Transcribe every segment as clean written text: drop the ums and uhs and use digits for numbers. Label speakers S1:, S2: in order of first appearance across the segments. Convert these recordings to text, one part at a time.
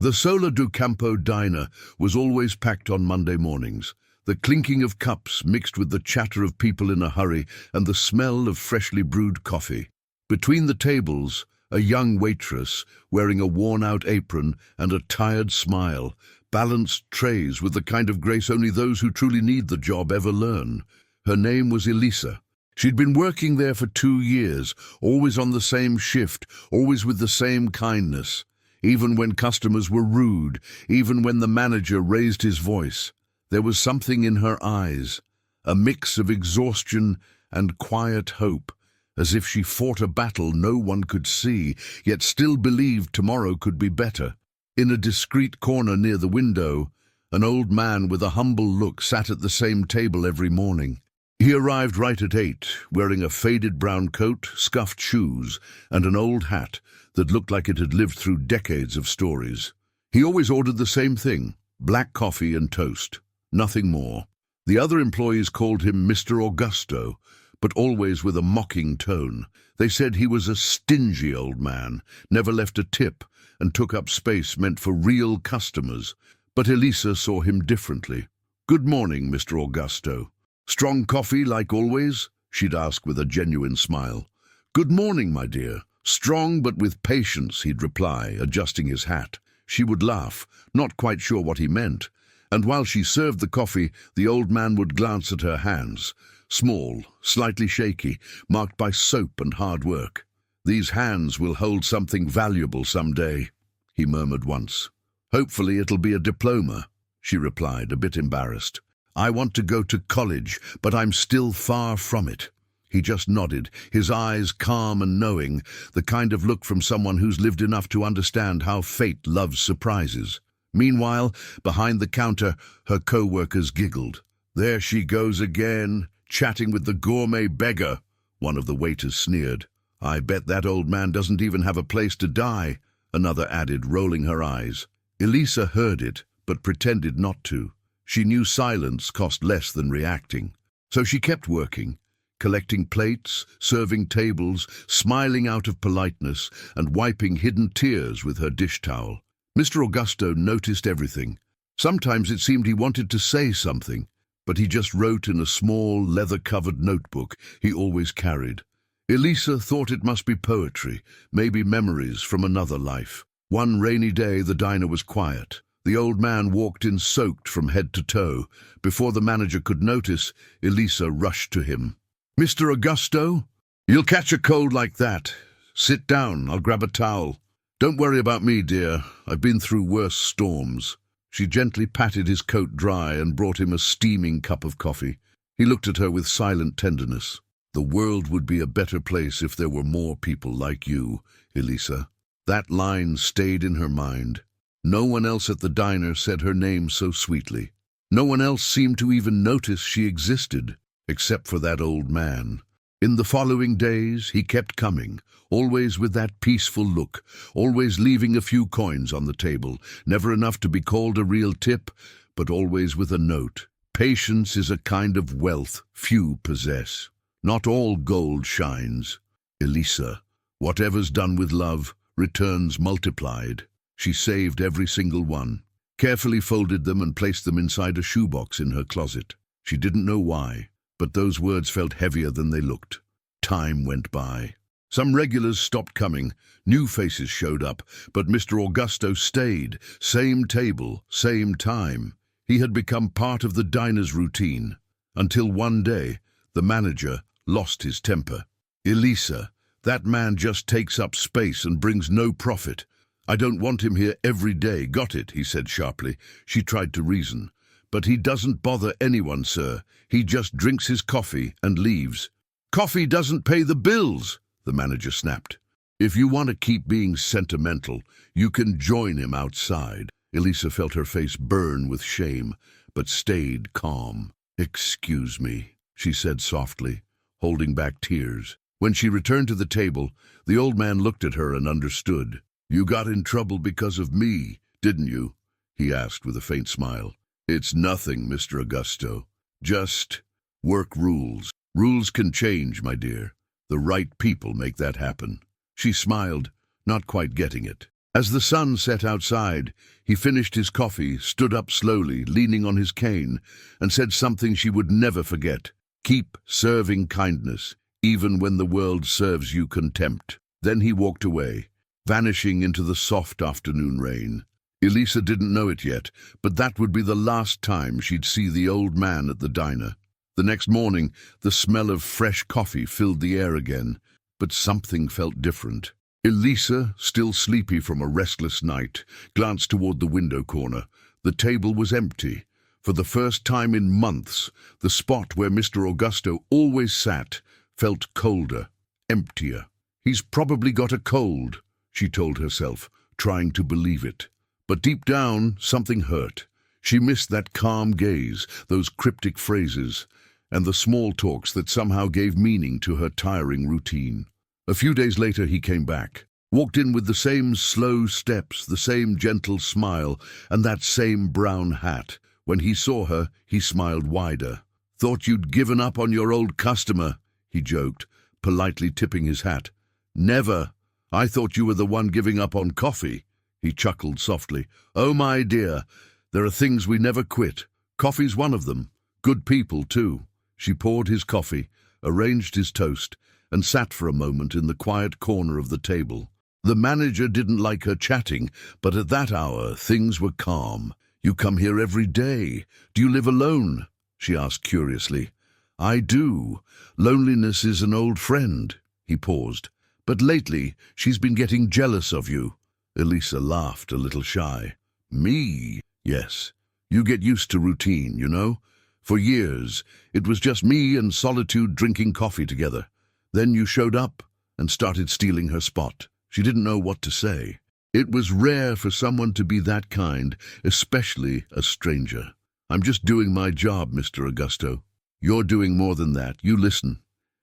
S1: The Sola do Campo diner was always packed on Monday mornings. The clinking of cups mixed with the chatter of people in a hurry and the smell of freshly brewed coffee. Between the tables, a young waitress, wearing a worn-out apron and a tired smile, balanced trays with the kind of grace only those who truly need the job ever learn. Her name was Elisa. She'd been working there for 2 years, always on the same shift, always with the same kindness. Even when customers were rude, even when the manager raised his voice, there was something in her eyes, a mix of exhaustion and quiet hope, as if she fought a battle no one could see, yet still believed tomorrow could be better. In a discreet corner near the window, an old man with a humble look sat at the same table every morning. He arrived right at 8, wearing a faded brown coat, scuffed shoes, and an old hat that looked like it had lived through decades of stories. He always ordered the same thing, black coffee and toast, nothing more. The other employees called him Mr. Augusto, but always with a mocking tone. They said he was a stingy old man, never left a tip, and took up space meant for real customers. But Elisa saw him differently. "Good morning, Mr. Augusto. Strong coffee like always?" she'd ask with a genuine smile. "Good morning, my dear. Strong but with patience," he'd reply, adjusting his hat. She would laugh, not quite sure what he meant, and while she served the coffee, the old man would glance at her hands, small, slightly shaky, marked by soap and hard work. "These hands will hold something valuable someday," he murmured once. "Hopefully it'll be a diploma," she replied, a bit embarrassed. "I want to go to college, but I'm still far from it." He just nodded, his eyes calm and knowing, the kind of look from someone who's lived enough to understand how fate loves surprises. Meanwhile, behind the counter, her co-workers giggled. "There she goes again, chatting with the gourmet beggar," one of the waiters sneered. "I bet that old man doesn't even have a place to die," another added, rolling her eyes. Elisa heard it, but pretended not to. She knew silence cost less than reacting. So she kept working, collecting plates, serving tables, smiling out of politeness, and wiping hidden tears with her dish towel. Mr. Augusto noticed everything. Sometimes it seemed he wanted to say something, but he just wrote in a small, leather-covered notebook he always carried. Elisa thought it must be poetry, maybe memories from another life. One rainy day, the diner was quiet. The old man walked in soaked from head to toe. Before the manager could notice, Elisa rushed to him. "Mr. Augusto? You'll catch a cold like that. Sit down, I'll grab a towel. Don't worry about me, dear. I've been through worse storms." She gently patted his coat dry and brought him a steaming cup of coffee. He looked at her with silent tenderness. "The world would be a better place if there were more people like you, Elisa." That line stayed in her mind. No one else at the diner said her name so sweetly. No one else seemed to even notice she existed, except for that old man. In the following days, he kept coming, always with that peaceful look, always leaving a few coins on the table, never enough to be called a real tip, but always with a note. Patience is a kind of wealth few possess. Not all gold shines. Elisa, whatever's done with love, returns multiplied. She saved every single one, carefully folded them and placed them inside a shoebox in her closet. She didn't know why, but those words felt heavier than they looked. Time went by. Some regulars stopped coming, new faces showed up, but Mr. Augusto stayed, same table, same time. He had become part of the diner's routine, until one day, the manager lost his temper. "Elisa, that man just takes up space and brings no profit. I don't want him here every day, got it?" he said sharply. She tried to reason. "But he doesn't bother anyone, sir. He just drinks his coffee and leaves." "Coffee doesn't pay the bills," the manager snapped. "If you want to keep being sentimental, you can join him outside." Elisa felt her face burn with shame, but stayed calm. "Excuse me," she said softly, holding back tears. When she returned to the table, the old man looked at her and understood. "You got in trouble because of me, didn't you?" he asked with a faint smile. "It's nothing, Mr. Augusto. Just work rules. Rules can change, my dear. The right people make that happen." She smiled, not quite getting it. As the sun set outside, he finished his coffee, stood up slowly, leaning on his cane, and said something she would never forget. Keep serving kindness, even when the world serves you contempt. Then he walked away, vanishing into the soft afternoon rain. Elisa didn't know it yet, but that would be the last time she'd see the old man at the diner. The next morning, the smell of fresh coffee filled the air again, but something felt different. Elisa, still sleepy from a restless night, glanced toward the window corner. The table was empty. For the first time in months, the spot where Mr. Augusto always sat felt colder, emptier. "He's probably got a cold," she told herself, trying to believe it. But deep down, something hurt. She missed that calm gaze, those cryptic phrases, and the small talks that somehow gave meaning to her tiring routine. A few days later he came back, walked in with the same slow steps, the same gentle smile, and that same brown hat. When he saw her, he smiled wider. "Thought you'd given up on your old customer," he joked, politely tipping his hat. "Never. I thought you were the one giving up on coffee." He chuckled softly. "Oh, my dear, there are things we never quit. Coffee's one of them. Good people, too." She poured his coffee, arranged his toast, and sat for a moment in the quiet corner of the table. The manager didn't like her chatting, but at that hour things were calm. "You come here every day. Do you live alone?" she asked curiously. "I do. Loneliness is an old friend." He paused. "But lately she's been getting jealous of you." Elisa laughed, a little shy. "Me? Yes. You get used to routine, you know? For years, it was just me and solitude drinking coffee together. Then you showed up and started stealing her spot." She didn't know what to say. It was rare for someone to be that kind, especially a stranger. "I'm just doing my job, Mr. Augusto." "You're doing more than that. You listen.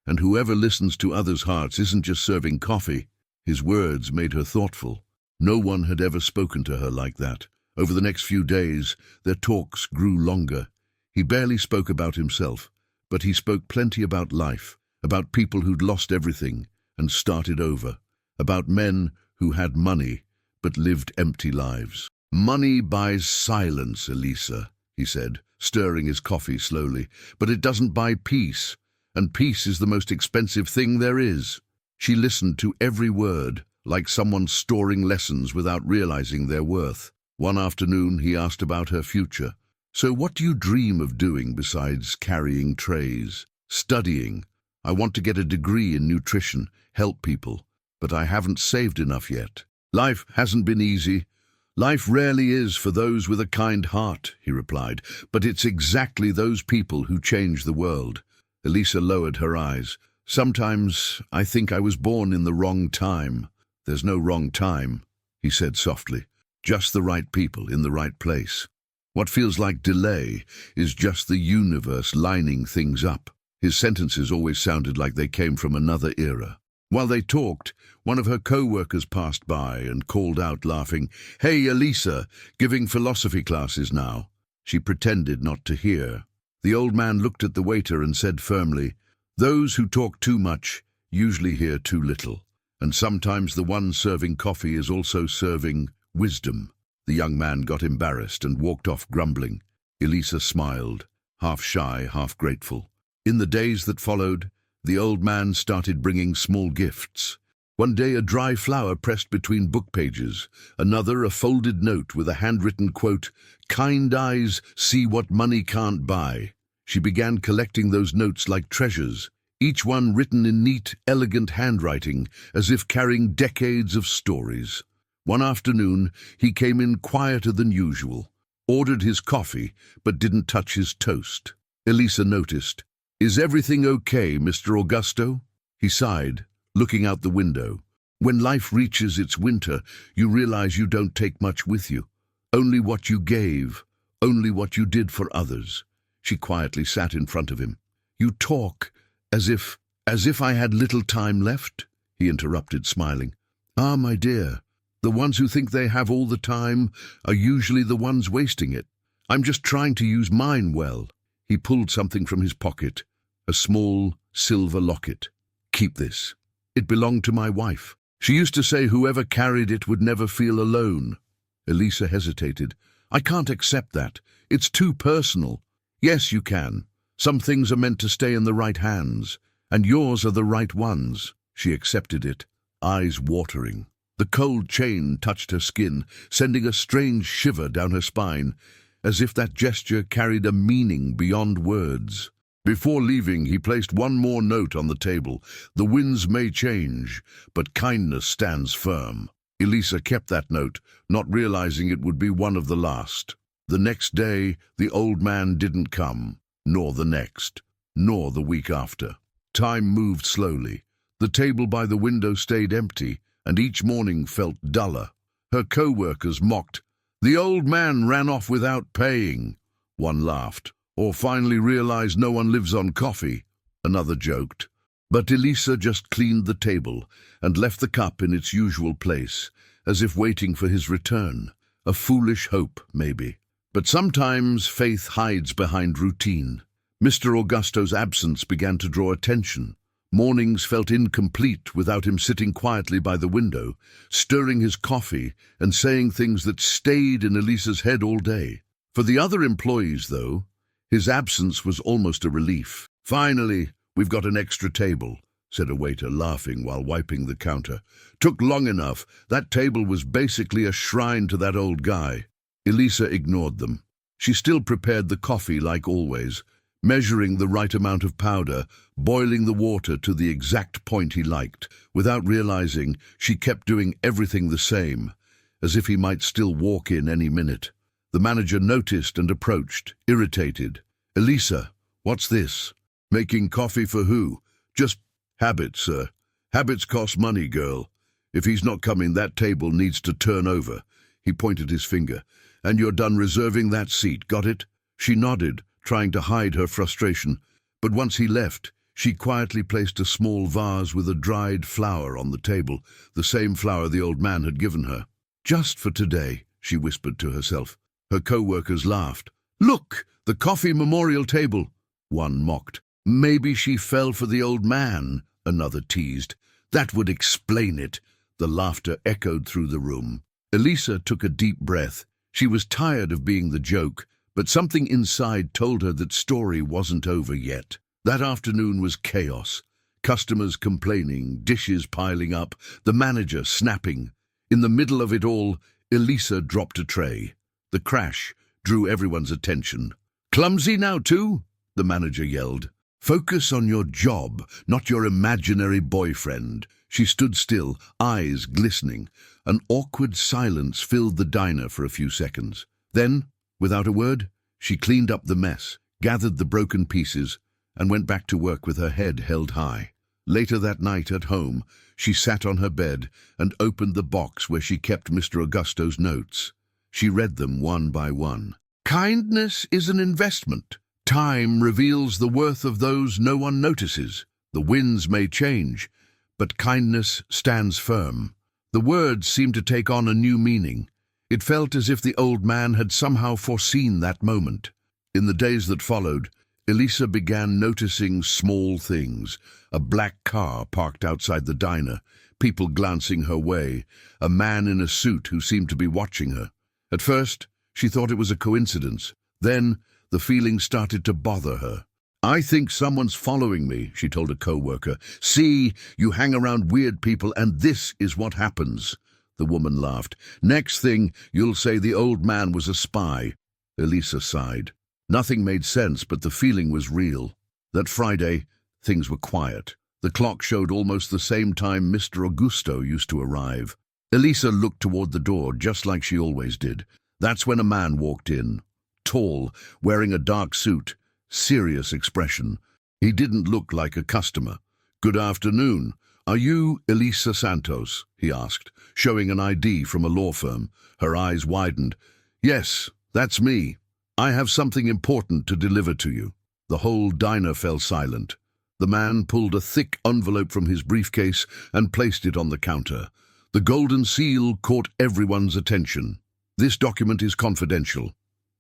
S1: And whoever listens to others' hearts isn't just serving coffee." His words made her thoughtful. No one had ever spoken to her like that. Over the next few days, their talks grew longer. He barely spoke about himself, but he spoke plenty about life, about people who'd lost everything and started over, about men who had money but lived empty lives. "Money buys silence, Elisa," he said, stirring his coffee slowly, "but it doesn't buy peace, and peace is the most expensive thing there is." She listened to every word, like someone storing lessons without realizing their worth. One afternoon he asked about her future. "So what do you dream of doing besides carrying trays?" "Studying. I want to get a degree in nutrition, help people, but I haven't saved enough yet." "Life hasn't been easy. Life rarely is for those with a kind heart," he replied, "but it's exactly those people who change the world." Elisa lowered her eyes. "Sometimes I think I was born in the wrong time." "There's no wrong time," he said softly. "Just the right people in the right place. What feels like delay is just the universe lining things up." His sentences always sounded like they came from another era. While they talked, one of her co-workers passed by and called out, laughing, "Hey, Elisa, giving philosophy classes now." She pretended not to hear. The old man looked at the waiter and said firmly, "Those who talk too much usually hear too little. And sometimes the one serving coffee is also serving wisdom." The young man got embarrassed and walked off grumbling. Elisa smiled, half shy, half grateful. In the days that followed, the old man started bringing small gifts. One day a dry flower pressed between book pages, another a folded note with a handwritten quote, "Kind eyes see what money can't buy." She began collecting those notes like treasures, each one written in neat, elegant handwriting, as if carrying decades of stories. One afternoon, he came in quieter than usual, ordered his coffee, but didn't touch his toast. Elisa noticed. "Is everything okay, Mr. Augusto?" He sighed, looking out the window. When life reaches its winter, you realize you don't take much with you. Only what you gave, only what you did for others. She quietly sat in front of him. "You talk as if I had little time left," he interrupted, smiling. "Ah, my dear, the ones who think they have all the time are usually the ones wasting it. I'm just trying to use mine well." He pulled something from his pocket, a small silver locket. "Keep this. It belonged to my wife." She used to say whoever carried it would never feel alone. Elisa hesitated. I can't accept that. It's too personal. Yes, you can. Some things are meant to stay in the right hands, and yours are the right ones. She accepted it, eyes watering. The cold chain touched her skin, sending a strange shiver down her spine, as if that gesture carried a meaning beyond words. Before leaving, he placed one more note on the table. The winds may change, but kindness stands firm. Elisa kept that note, not realizing it would be one of the last. The next day, the old man didn't come, nor the next, nor the week after. Time moved slowly. The table by the window stayed empty, and each morning felt duller. Her co-workers mocked. The old man ran off without paying. One laughed. Or finally realized no one lives on coffee. Another joked. But Elisa just cleaned the table and left the cup in its usual place, as if waiting for his return. A foolish hope, maybe. But sometimes faith hides behind routine. Mr. Augusto's absence began to draw attention. Mornings felt incomplete without him sitting quietly by the window, stirring his coffee and saying things that stayed in Elisa's head all day. For the other employees, though, his absence was almost a relief. Finally, we've got an extra table, said a waiter, laughing while wiping the counter. Took long enough. That table was basically a shrine to that old guy. Elisa ignored them. She still prepared the coffee like always, measuring the right amount of powder, boiling the water to the exact point he liked. Without realizing, she kept doing everything the same, as if he might still walk in any minute. The manager noticed and approached, irritated. Elisa, what's this? Making coffee for who? Just habits, sir. Habits cost money, girl. If he's not coming, that table needs to turn over. He pointed his finger. And you're done reserving that seat, got it? She nodded, trying to hide her frustration. But once he left, she quietly placed a small vase with a dried flower on the table, the same flower the old man had given her. Just for today, she whispered to herself. Her co-workers laughed. Look, the coffee memorial table, one mocked. Maybe she fell for the old man, another teased. That would explain it. The laughter echoed through the room. Elisa took a deep breath. She was tired of being the joke, but something inside told her that story wasn't over yet. That afternoon was chaos. Customers complaining, dishes piling up, the manager snapping. In the middle of it all, Elisa dropped a tray. The crash drew everyone's attention. Clumsy now too? The manager yelled. Focus on your job, not your imaginary boyfriend. She stood still, eyes glistening. An awkward silence filled the diner for a few seconds. Then, without a word, she cleaned up the mess, gathered the broken pieces, and went back to work with her head held high. Later that night at home, she sat on her bed and opened the box where she kept Mr. Augusto's notes. She read them one by one. Kindness is an investment. Time reveals the worth of those no one notices. The winds may change, but kindness stands firm. The words seemed to take on a new meaning. It felt as if the old man had somehow foreseen that moment. In the days that followed, Elisa began noticing small things. A black car parked outside the diner, people glancing her way, a man in a suit who seemed to be watching her. At first, she thought it was a coincidence. Then, the feeling started to bother her. I think someone's following me, she told a co-worker. See, you hang around weird people and this is what happens. The woman laughed. Next thing, you'll say the old man was a spy. Elisa sighed. Nothing made sense, but the feeling was real. That Friday, things were quiet. The clock showed almost the same time Mr. Augusto used to arrive. Elisa looked toward the door, just like she always did. That's when a man walked in. Tall, wearing a dark suit, serious expression. He didn't look like a customer. Good afternoon. Are you Elisa Santos? He asked, showing an ID from a law firm. Her eyes widened. Yes, that's me. I have something important to deliver to you. The whole diner fell silent. The man pulled a thick envelope from his briefcase and placed it on the counter. The golden seal caught everyone's attention. This document is confidential.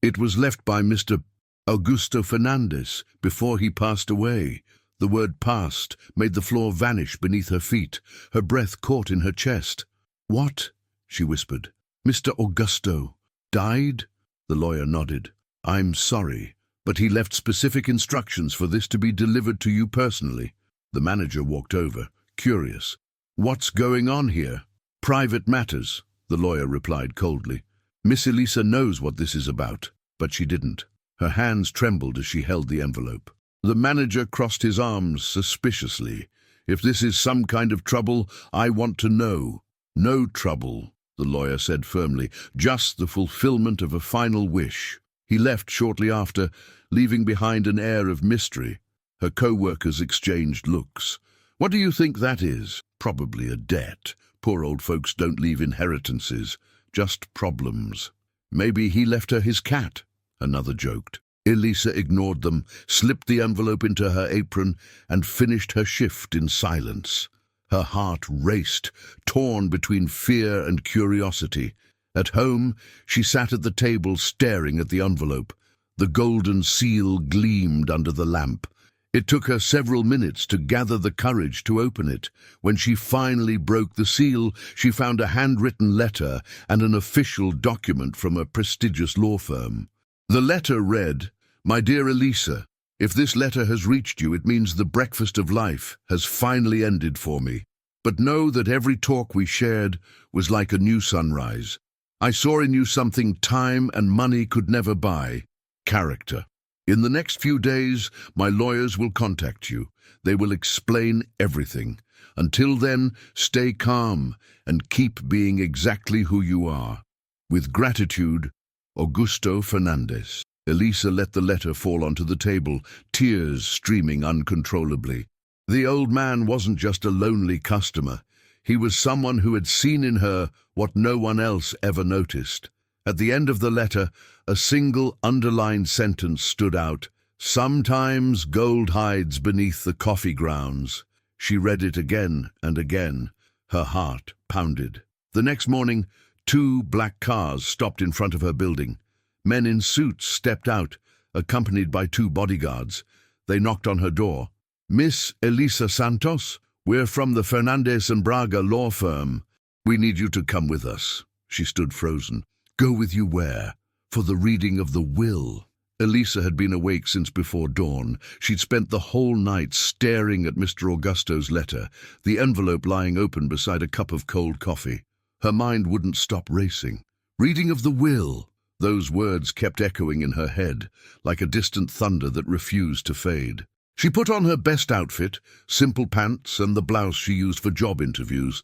S1: It was left by Mr. Augusto Fernandez before he passed away. The word past made the floor vanish beneath her feet. Her breath caught in her chest. "What?" she whispered. "Mr. Augusto died?" The lawyer nodded. "I'm sorry, but he left specific instructions for this to be delivered to you personally." The manager walked over, curious. "What's going on here?" "Private matters," the lawyer replied coldly. "Miss Elisa knows what this is about," but she didn't. Her hands trembled as she held the envelope. The manager crossed his arms suspiciously. "If this is some kind of trouble, I want to know." "No trouble," the lawyer said firmly, "just the fulfillment of a final wish." He left shortly after, leaving behind an air of mystery. Her co-workers exchanged looks. "What do you think that is?" "Probably a debt. Poor old folks don't leave inheritances, just problems." "Maybe he left her his cat," another joked. Elisa ignored them, slipped the envelope into her apron, and finished her shift in silence. Her heart raced, torn between fear and curiosity. At home, she sat at the table staring at the envelope. The golden seal gleamed under the lamp. It took her several minutes to gather the courage to open it. When she finally broke the seal, she found a handwritten letter and an official document from a prestigious law firm. The letter read, "My dear Elisa, if this letter has reached you, it means the breakfast of life has finally ended for me. But know that every talk we shared was like a new sunrise. I saw in you something time and money could never buy: character. In the next few days, my lawyers will contact you. They will explain everything. Until then, stay calm and keep being exactly who you are. With gratitude, Augusto Fernandez." Elisa let the letter fall onto the table, tears streaming uncontrollably. The old man wasn't just a lonely customer. He was someone who had seen in her what no one else ever noticed. At the end of the letter, a single underlined sentence stood out: "Sometimes gold hides beneath the coffee grounds." She read it again and again. Her heart pounded. The next morning, 2 black cars stopped in front of her building. Men in suits stepped out, accompanied by 2 bodyguards. They knocked on her door. "Miss Elisa Santos? We're from the Fernandez and Braga law firm. We need you to come with us." She stood frozen. "Go with you where?" "For the reading of the will." Elisa had been awake since before dawn. She'd spent the whole night staring at Mr. Augusto's letter, the envelope lying open beside a cup of cold coffee. Her mind wouldn't stop racing. Reading of the will. Those words kept echoing in her head, like a distant thunder that refused to fade. She put on her best outfit, simple pants and the blouse she used for job interviews,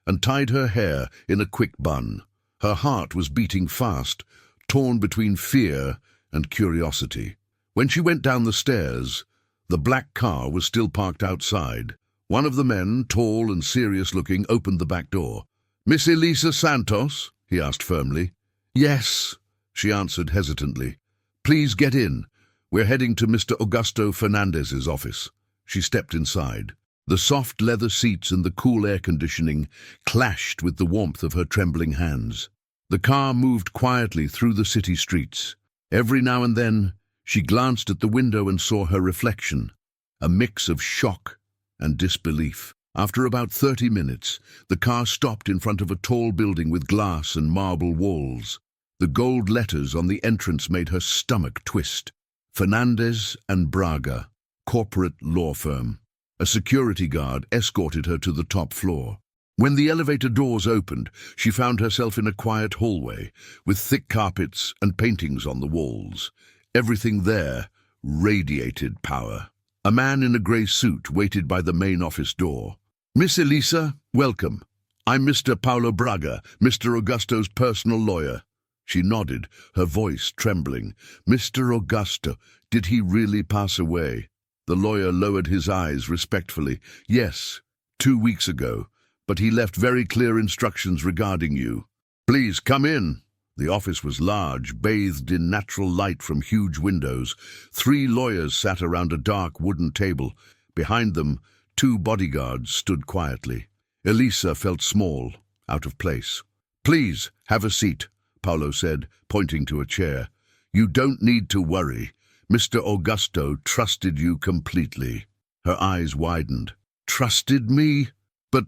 S1: and tied her hair in a quick bun. Her heart was beating fast, torn between fear and curiosity. When she went down the stairs, the black car was still parked outside. One of the men, tall and serious-looking, opened the back door. "Miss Elisa Santos?" he asked firmly. "Yes," she answered hesitantly. "Please get in. We're heading to Mr. Augusto Fernandez's office." She stepped inside. The soft leather seats and the cool air conditioning clashed with the warmth of her trembling hands. The car moved quietly through the city streets. Every now and then, she glanced at the window and saw her reflection, a mix of shock and disbelief. After about 30 minutes, the car stopped in front of a tall building with glass and marble walls. The gold letters on the entrance made her stomach twist. Fernandez and Braga, corporate law firm. A security guard escorted her to the top floor. When the elevator doors opened, she found herself in a quiet hallway, with thick carpets and paintings on the walls. Everything there radiated power. A man in a grey suit waited by the main office door. "Miss Elisa, welcome. I'm Mr. Paulo Braga, Mr. Augusto's personal lawyer." She nodded, her voice trembling. "Mr. Augusto, did he really pass away?" The lawyer lowered his eyes respectfully. "Yes, 2 weeks ago, but he left very clear instructions regarding you." "Please come in." The office was large, bathed in natural light from huge windows. 3 lawyers sat around a dark wooden table. Behind them, 2 bodyguards stood quietly. Elisa felt small, out of place. "Please, have a seat," Paulo said, pointing to a chair. "You don't need to worry. Mr. Augusto trusted you completely." Her eyes widened. Trusted me? But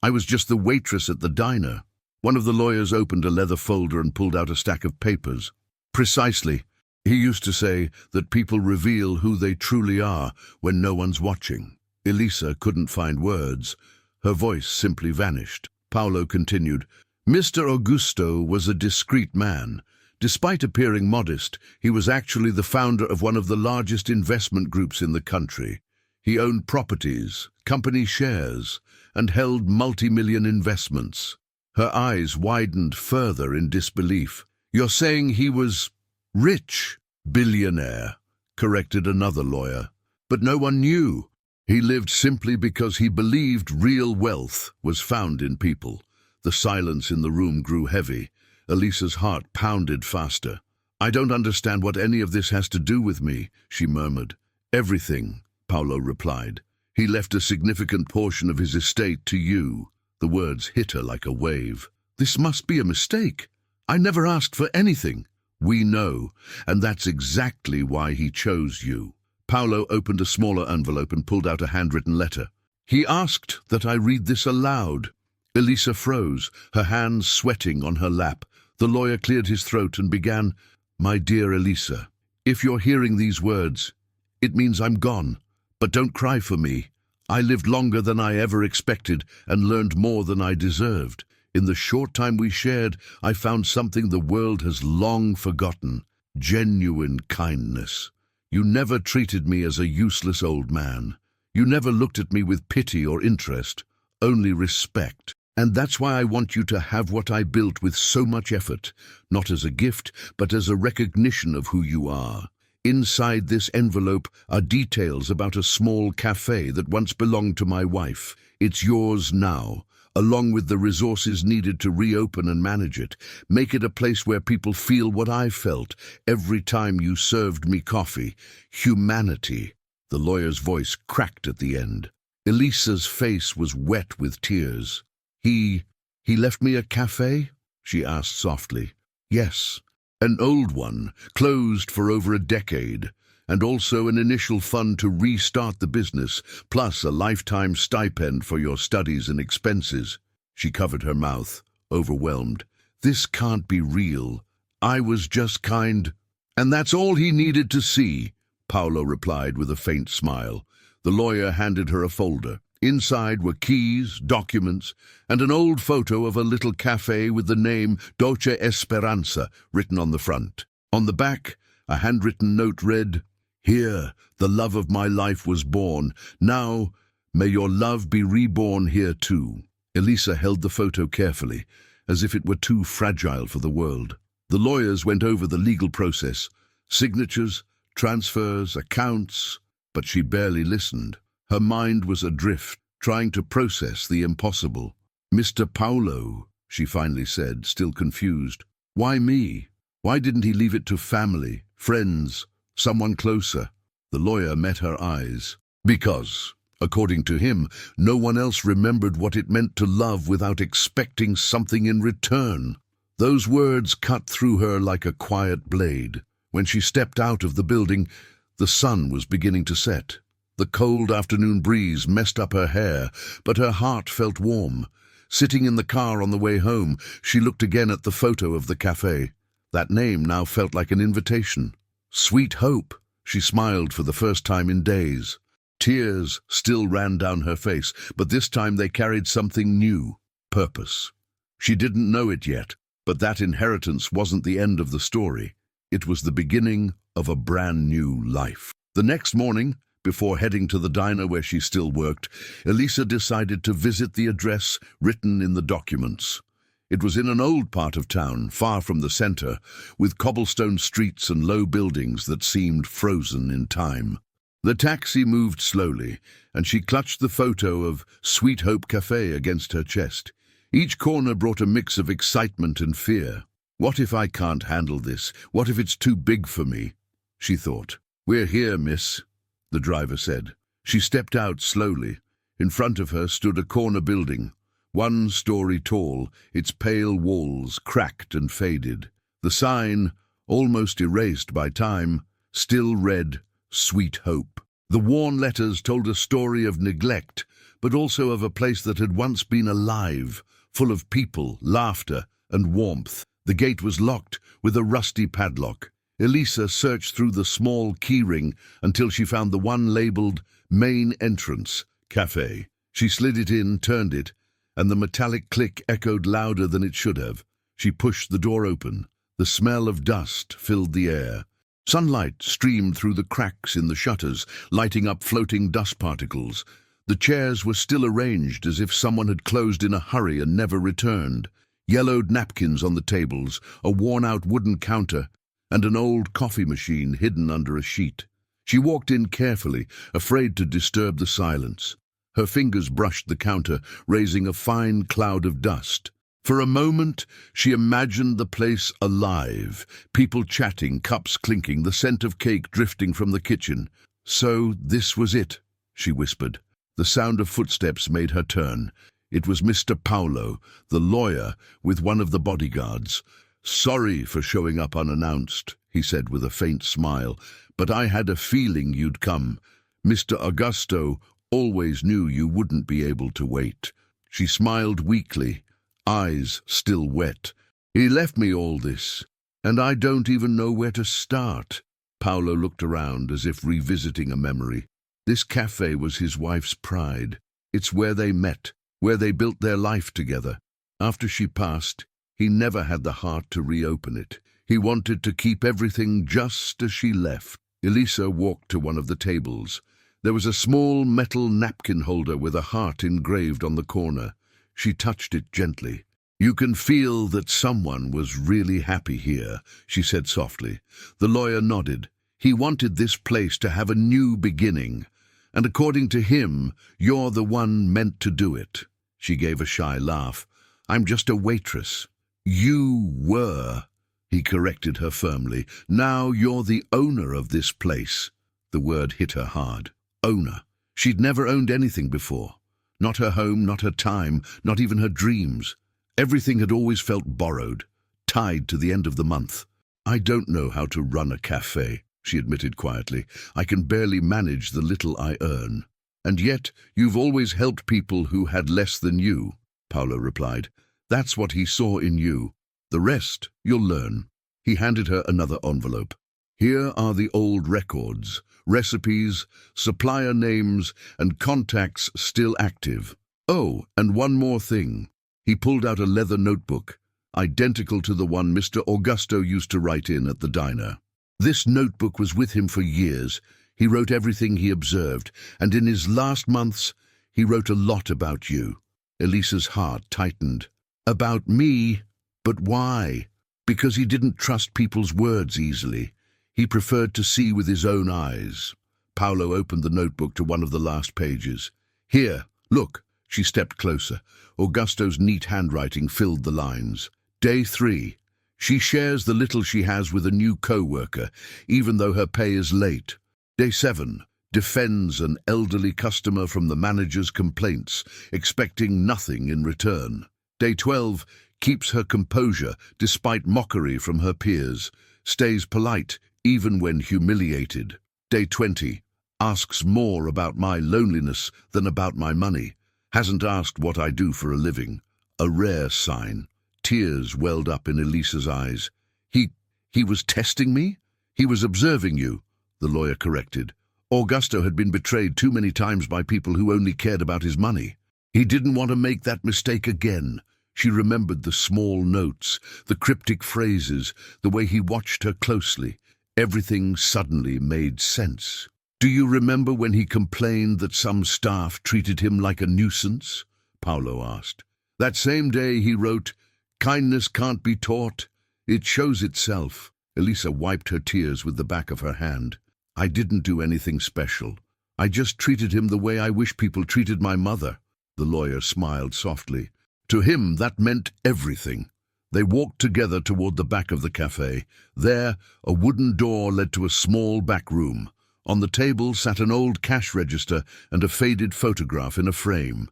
S1: I was just the waitress at the diner. One of the lawyers opened a leather folder and pulled out a stack of papers. Precisely. He used to say that people reveal who they truly are when no one's watching. Elisa couldn't find words. Her voice simply vanished. Paolo continued, Mr. Augusto was a discreet man. Despite appearing modest, he was actually the founder of one of the largest investment groups in the country. He owned properties, company shares, and held multi-million investments. Her eyes widened further in disbelief. You're saying he was rich? Billionaire, corrected another lawyer. But no one knew. He lived simply because he believed real wealth was found in people. The silence in the room grew heavy. Elisa's heart pounded faster. I don't understand what any of this has to do with me, she murmured. Everything, Paolo replied. He left a significant portion of his estate to you. The words hit her like a wave. This must be a mistake. I never asked for anything. We know, and that's exactly why he chose you. Paolo opened a smaller envelope and pulled out a handwritten letter. He asked that I read this aloud. Elisa froze, her hands sweating on her lap. The lawyer cleared his throat and began, My dear Elisa, if you're hearing these words, it means I'm gone. But don't cry for me. I lived longer than I ever expected and learned more than I deserved. In the short time we shared, I found something the world has long forgotten. Genuine kindness. You never treated me as a useless old man. You never looked at me with pity or interest, only respect. And that's why I want you to have what I built with so much effort, not as a gift, but as a recognition of who you are. Inside this envelope are details about a small cafe that once belonged to my wife. It's yours now, along with the resources needed to reopen and manage it. Make it a place where people feel what I felt every time you served me coffee. Humanity. The lawyer's voice cracked at the end. Elisa's face was wet with tears. He left me a cafe? She asked softly. Yes, an old one, closed for over a decade, and also an initial fund to restart the business, plus a lifetime stipend for your studies and expenses. She covered her mouth, overwhelmed. This can't be real. I was just kind. And that's all he needed to see, Paolo replied with a faint smile. The lawyer handed her a folder. Inside were keys, documents, and an old photo of a little cafe with the name Dolce Esperanza written on the front. On the back, a handwritten note read, Here, the love of my life was born. Now, may your love be reborn here too. Elisa held the photo carefully, as if it were too fragile for the world. The lawyers went over the legal process, signatures, transfers, accounts, but she barely listened. Her mind was adrift, trying to process the impossible. Mr. Paolo, she finally said, still confused. Why me? Why didn't he leave it to family, friends, someone closer? The lawyer met her eyes. Because, according to him, no one else remembered what it meant to love without expecting something in return. Those words cut through her like a quiet blade. When she stepped out of the building, the sun was beginning to set. The cold afternoon breeze messed up her hair, but her heart felt warm. Sitting in the car on the way home, she looked again at the photo of the cafe. That name now felt like an invitation. Sweet Hope. She smiled for the first time in days. Tears still ran down her face, but this time they carried something new. Purpose. She didn't know it yet, but that inheritance wasn't the end of the story. It was the beginning of a brand new life. The next morning, before heading to the diner where she still worked, Elisa decided to visit the address written in the documents. It was in an old part of town, far from the center, with cobblestone streets and low buildings that seemed frozen in time. The taxi moved slowly, and she clutched the photo of Sweet Hope Cafe against her chest. Each corner brought a mix of excitement and fear. What if I can't handle this? What if it's too big for me? She thought. We're here, miss, the driver said. She stepped out slowly. In front of her stood a corner building, 1 story tall, its pale walls cracked and faded. The sign, almost erased by time, still read, Sweet Hope. The worn letters told a story of neglect, but also of a place that had once been alive, full of people, laughter, and warmth. The gate was locked with a rusty padlock. Elisa searched through the small keyring until she found the one labeled Main Entrance, Cafe. She slid it in, turned it, and the metallic click echoed louder than it should have. She pushed the door open. The smell of dust filled the air. Sunlight streamed through the cracks in the shutters, lighting up floating dust particles. The chairs were still arranged as if someone had closed in a hurry and never returned. Yellowed napkins on the tables, a worn-out wooden counter, and an old coffee machine hidden under a sheet. She walked in carefully, afraid to disturb the silence. Her fingers brushed the counter, raising a fine cloud of dust. For a moment, she imagined the place alive, people chatting, cups clinking, the scent of cake drifting from the kitchen. So this was it, she whispered. The sound of footsteps made her turn. It was Mr. Paolo, the lawyer, with one of the bodyguards. "Sorry for showing up unannounced," he said with a faint smile, "but I had a feeling you'd come. Mr. Augusto always knew you wouldn't be able to wait." She smiled weakly, eyes still wet. "He left me all this, and I don't even know where to start." Paolo looked around as if revisiting a memory. This cafe was his wife's pride. It's where they met, where they built their life together. After she passed, he never had the heart to reopen it. He wanted to keep everything just as she left. Elisa walked to one of the tables. There was a small metal napkin holder with a heart engraved on the corner. She touched it gently. "You can feel that someone was really happy here," she said softly. The lawyer nodded. He wanted this place to have a new beginning, and according to him, you're the one meant to do it. She gave a shy laugh. "I'm just a waitress." "You were," he corrected her firmly. "Now you're the owner of this place." The word hit her hard. Owner. She'd never owned anything before. Not her home, not her time, not even her dreams. Everything had always felt borrowed, tied to the end of the month. "I don't know how to run a cafe," she admitted quietly. "I can barely manage the little I earn." "And yet you've always helped people who had less than you," Paolo replied. "That's what he saw in you. The rest you'll learn." He handed her another envelope. "Here are the old records, recipes, supplier names, and contacts still active. Oh, and one more thing." He pulled out a leather notebook, identical to the one Mr. Augusto used to write in at the diner. This notebook was with him for years. He wrote everything he observed, and in his last months, he wrote a lot about you. Elisa's heart tightened. "About me? But why?" "Because he didn't trust people's words easily. He preferred to see with his own eyes." Paolo opened the notebook to one of the last pages. "Here, look." She stepped closer. Augusto's neat handwriting filled the lines. Day 3. She shares the little she has with a new co-worker, even though her pay is late. Day 7. Defends an elderly customer from the manager's complaints, expecting nothing in return. Day 12. Keeps her composure despite mockery from her peers. Stays polite even when humiliated. Day 20. Asks more about my loneliness than about my money. Hasn't asked what I do for a living. A rare sign. Tears welled up in Elisa's eyes. He was testing me? He was observing you," the lawyer corrected. "Augusto had been betrayed too many times by people who only cared about his money. He didn't want to make that mistake again." She remembered the small notes, the cryptic phrases, the way he watched her closely. Everything suddenly made sense. "Do you remember when he complained that some staff treated him like a nuisance?" Paolo asked. "That same day he wrote, 'Kindness can't be taught. It shows itself.'" Elisa wiped her tears with the back of her hand. "I didn't do anything special. I just treated him the way I wish people treated my mother." The lawyer smiled softly. To him, that meant everything. They walked together toward the back of the cafe. There, a wooden door led to a small back room. On the table sat an old cash register and a faded photograph in a frame.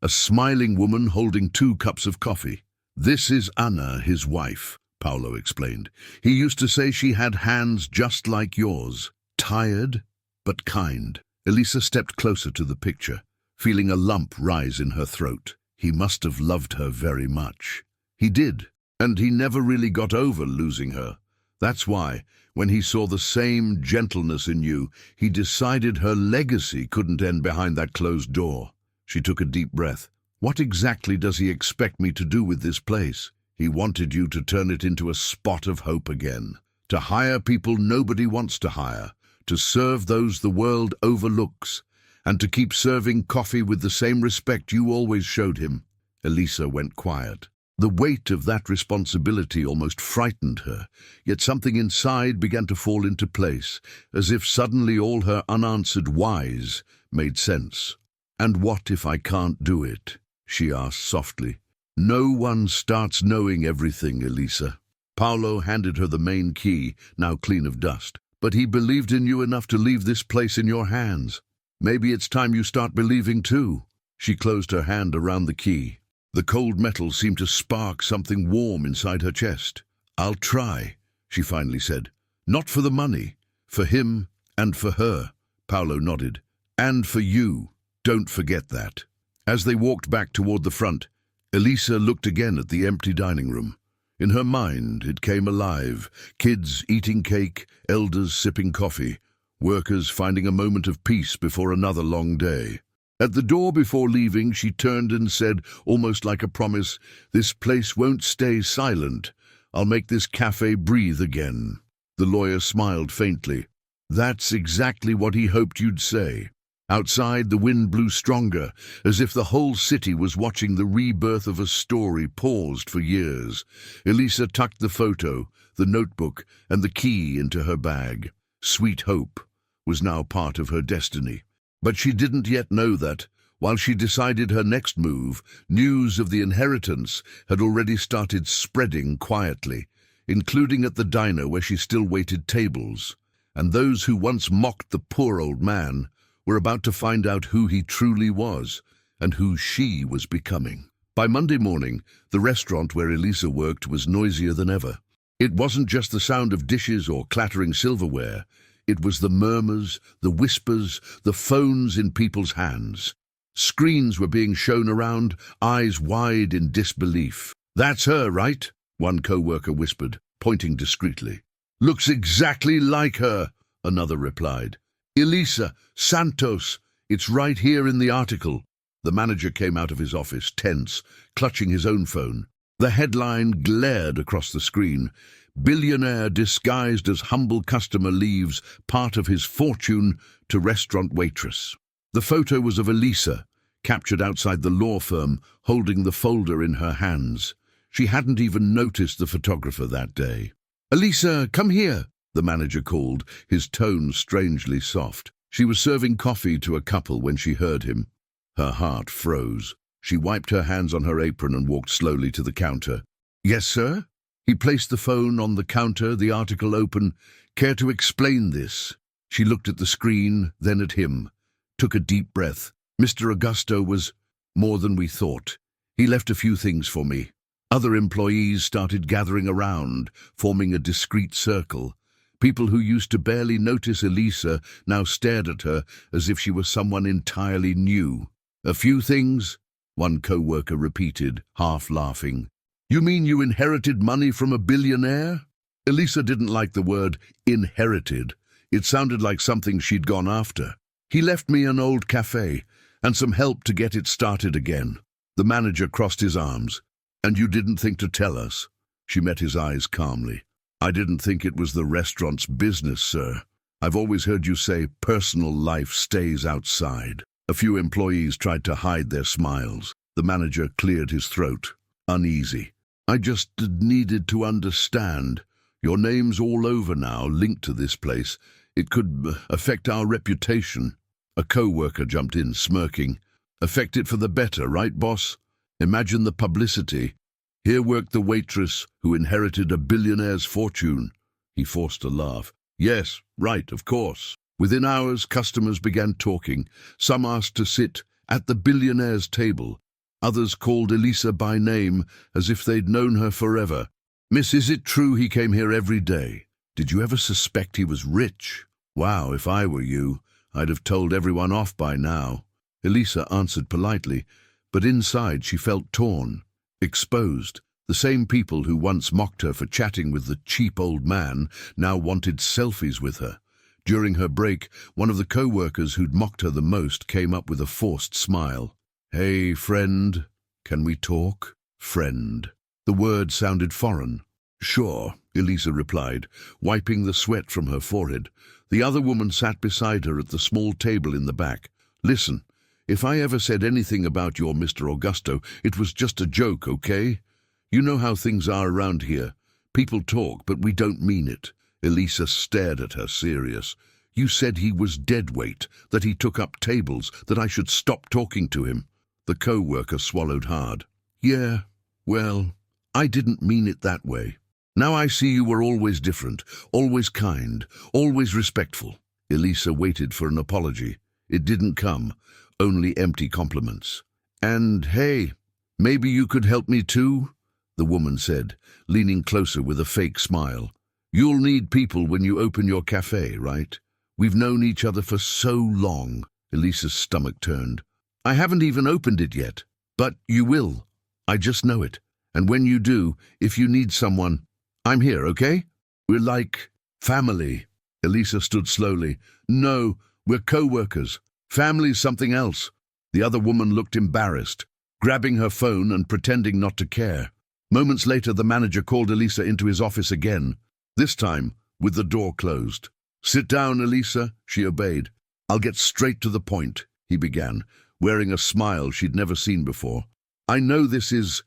S1: A smiling woman holding 2 cups of coffee. "This is Anna, his wife," Paolo explained. "He used to say she had hands just like yours. Tired, but kind." Elisa stepped closer to the picture, feeling a lump rise in her throat. He must have loved her very much. He did, and he never really got over losing her. That's why, when he saw the same gentleness in you, he decided her legacy couldn't end behind that closed door. She took a deep breath. What exactly does he expect me to do with this place? He wanted you to turn it into a spot of hope again, to hire people nobody wants to hire, to serve those the world overlooks, and to keep serving coffee with the same respect you always showed him. Elisa went quiet. The weight of that responsibility almost frightened her, yet something inside began to fall into place, as if suddenly all her unanswered whys made sense. "And what if I can't do it?" she asked softly. "No one starts knowing everything, Elisa." Paolo handed her the main key, now clean of dust. "But he believed in you enough to leave this place in your hands. Maybe it's time you start believing too." She closed her hand around the key. The cold metal seemed to spark something warm inside her chest. "I'll try," she finally said. "Not for the money. For him and for her." Paolo nodded. "And for you. Don't forget that." As they walked back toward the front, Elisa looked again at the empty dining room. In her mind, it came alive. Kids eating cake, elders sipping coffee, workers finding a moment of peace before another long day. At the door before leaving, she turned and said, almost like a promise, "This place won't stay silent. I'll make this cafe breathe again." The lawyer smiled faintly. "That's exactly what he hoped you'd say." Outside, the wind blew stronger, as if the whole city was watching the rebirth of a story paused for years. Elisa tucked the photo, the notebook, and the key into her bag. Sweet Hope was now part of her destiny. But she didn't yet know that, while she decided her next move, news of the inheritance had already started spreading quietly, including at the diner where she still waited tables. And those who once mocked the poor old man were about to find out who he truly was and who she was becoming. By Monday morning, the restaurant where Elisa worked was noisier than ever. It wasn't just the sound of dishes or clattering silverware. It was the murmurs, the whispers, the phones in people's hands. Screens were being shown around, eyes wide in disbelief. "That's her, right?" one co-worker whispered, pointing discreetly. "Looks exactly like her," another replied. "Elisa Santos, it's right here in the article." The manager came out of his office, tense, clutching his own phone. The headline glared across the screen. "Billionaire disguised as humble customer leaves part of his fortune to restaurant waitress." The photo was of Elisa, captured outside the law firm, holding the folder in her hands. She hadn't even noticed the photographer that day. "Elisa, come here," the manager called, his tone strangely soft. She was serving coffee to a couple when she heard him. Her heart froze. She wiped her hands on her apron and walked slowly to the counter. "Yes, sir?" He placed the phone on the counter, the article open. "Care to explain this?" She looked at the screen, then at him. Took a deep breath. "Mr. Augusto was more than we thought. He left a few things for me." Other employees started gathering around, forming a discreet circle. People who used to barely notice Elisa now stared at her as if she was someone entirely new. "A few things?" one co-worker repeated, half laughing. "You mean you inherited money from a billionaire?" Elisa didn't like the word inherited. It sounded like something she'd gone after. "He left me an old cafe and some help to get it started again." The manager crossed his arms. "And you didn't think to tell us?" She met his eyes calmly. "I didn't think it was the restaurant's business, sir. I've always heard you say personal life stays outside." A few employees tried to hide their smiles. The manager cleared his throat, uneasy. "I just needed to understand. Your name's all over now, linked to this place. It could affect our reputation." A co-worker jumped in, smirking. "Affect it for the better, right, boss? Imagine the publicity. Here worked the waitress who inherited a billionaire's fortune." He forced a laugh. "Yes, right, of course." Within hours, customers began talking. Some asked to sit at the billionaire's table. Others called Elisa by name, as if they'd known her forever. "Miss, is it true he came here every day? Did you ever suspect he was rich? Wow, if I were you, I'd have told everyone off by now. Elisa answered politely, but inside she felt torn, exposed. The same people who once mocked her for chatting with the cheap old man now wanted selfies with her. During her break, one of the co-workers who'd mocked her the most came up with a forced smile. "Hey, friend, can we talk?" Friend. The word sounded foreign. "Sure," Elisa replied, wiping the sweat from her forehead. The other woman sat beside her at the small table in the back. "Listen, if I ever said anything about your Mr. Augusto, it was just a joke, okay? You know how things are around here. People talk, but we don't mean it." Elisa stared at her, serious. "You said he was dead weight, that he took up tables, that I should stop talking to him." The co-worker swallowed hard. "Yeah, well, I didn't mean it that way. Now I see you were always different, always kind, always respectful." Elisa waited for an apology. It didn't come, only empty compliments. "And hey, maybe you could help me too?" the woman said, leaning closer with a fake smile. "You'll need people when you open your cafe, right? We've known each other for so long." Elisa's stomach turned. "I haven't even opened it yet. But you will. I just know it. And when you do, if you need someone, I'm here, okay? We're like family." Elisa stood slowly. "No, we're co-workers. Family's something else." The other woman looked embarrassed, grabbing her phone and pretending not to care. Moments later, the manager called Elisa into his office again, this time with the door closed. "Sit down, Elisa," she obeyed. "I'll get straight to the point," he began, wearing a smile she'd never seen before. "I know this is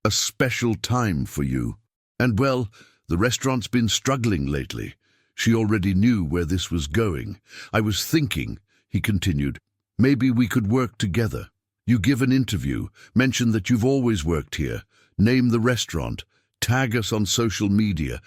S1: a special time for you. And well, the restaurant's been struggling lately." She already knew where this was going. "I was thinking," he continued, "maybe we could work together. You give an interview, mention that you've always worked here, name the restaurant, tag us on social media,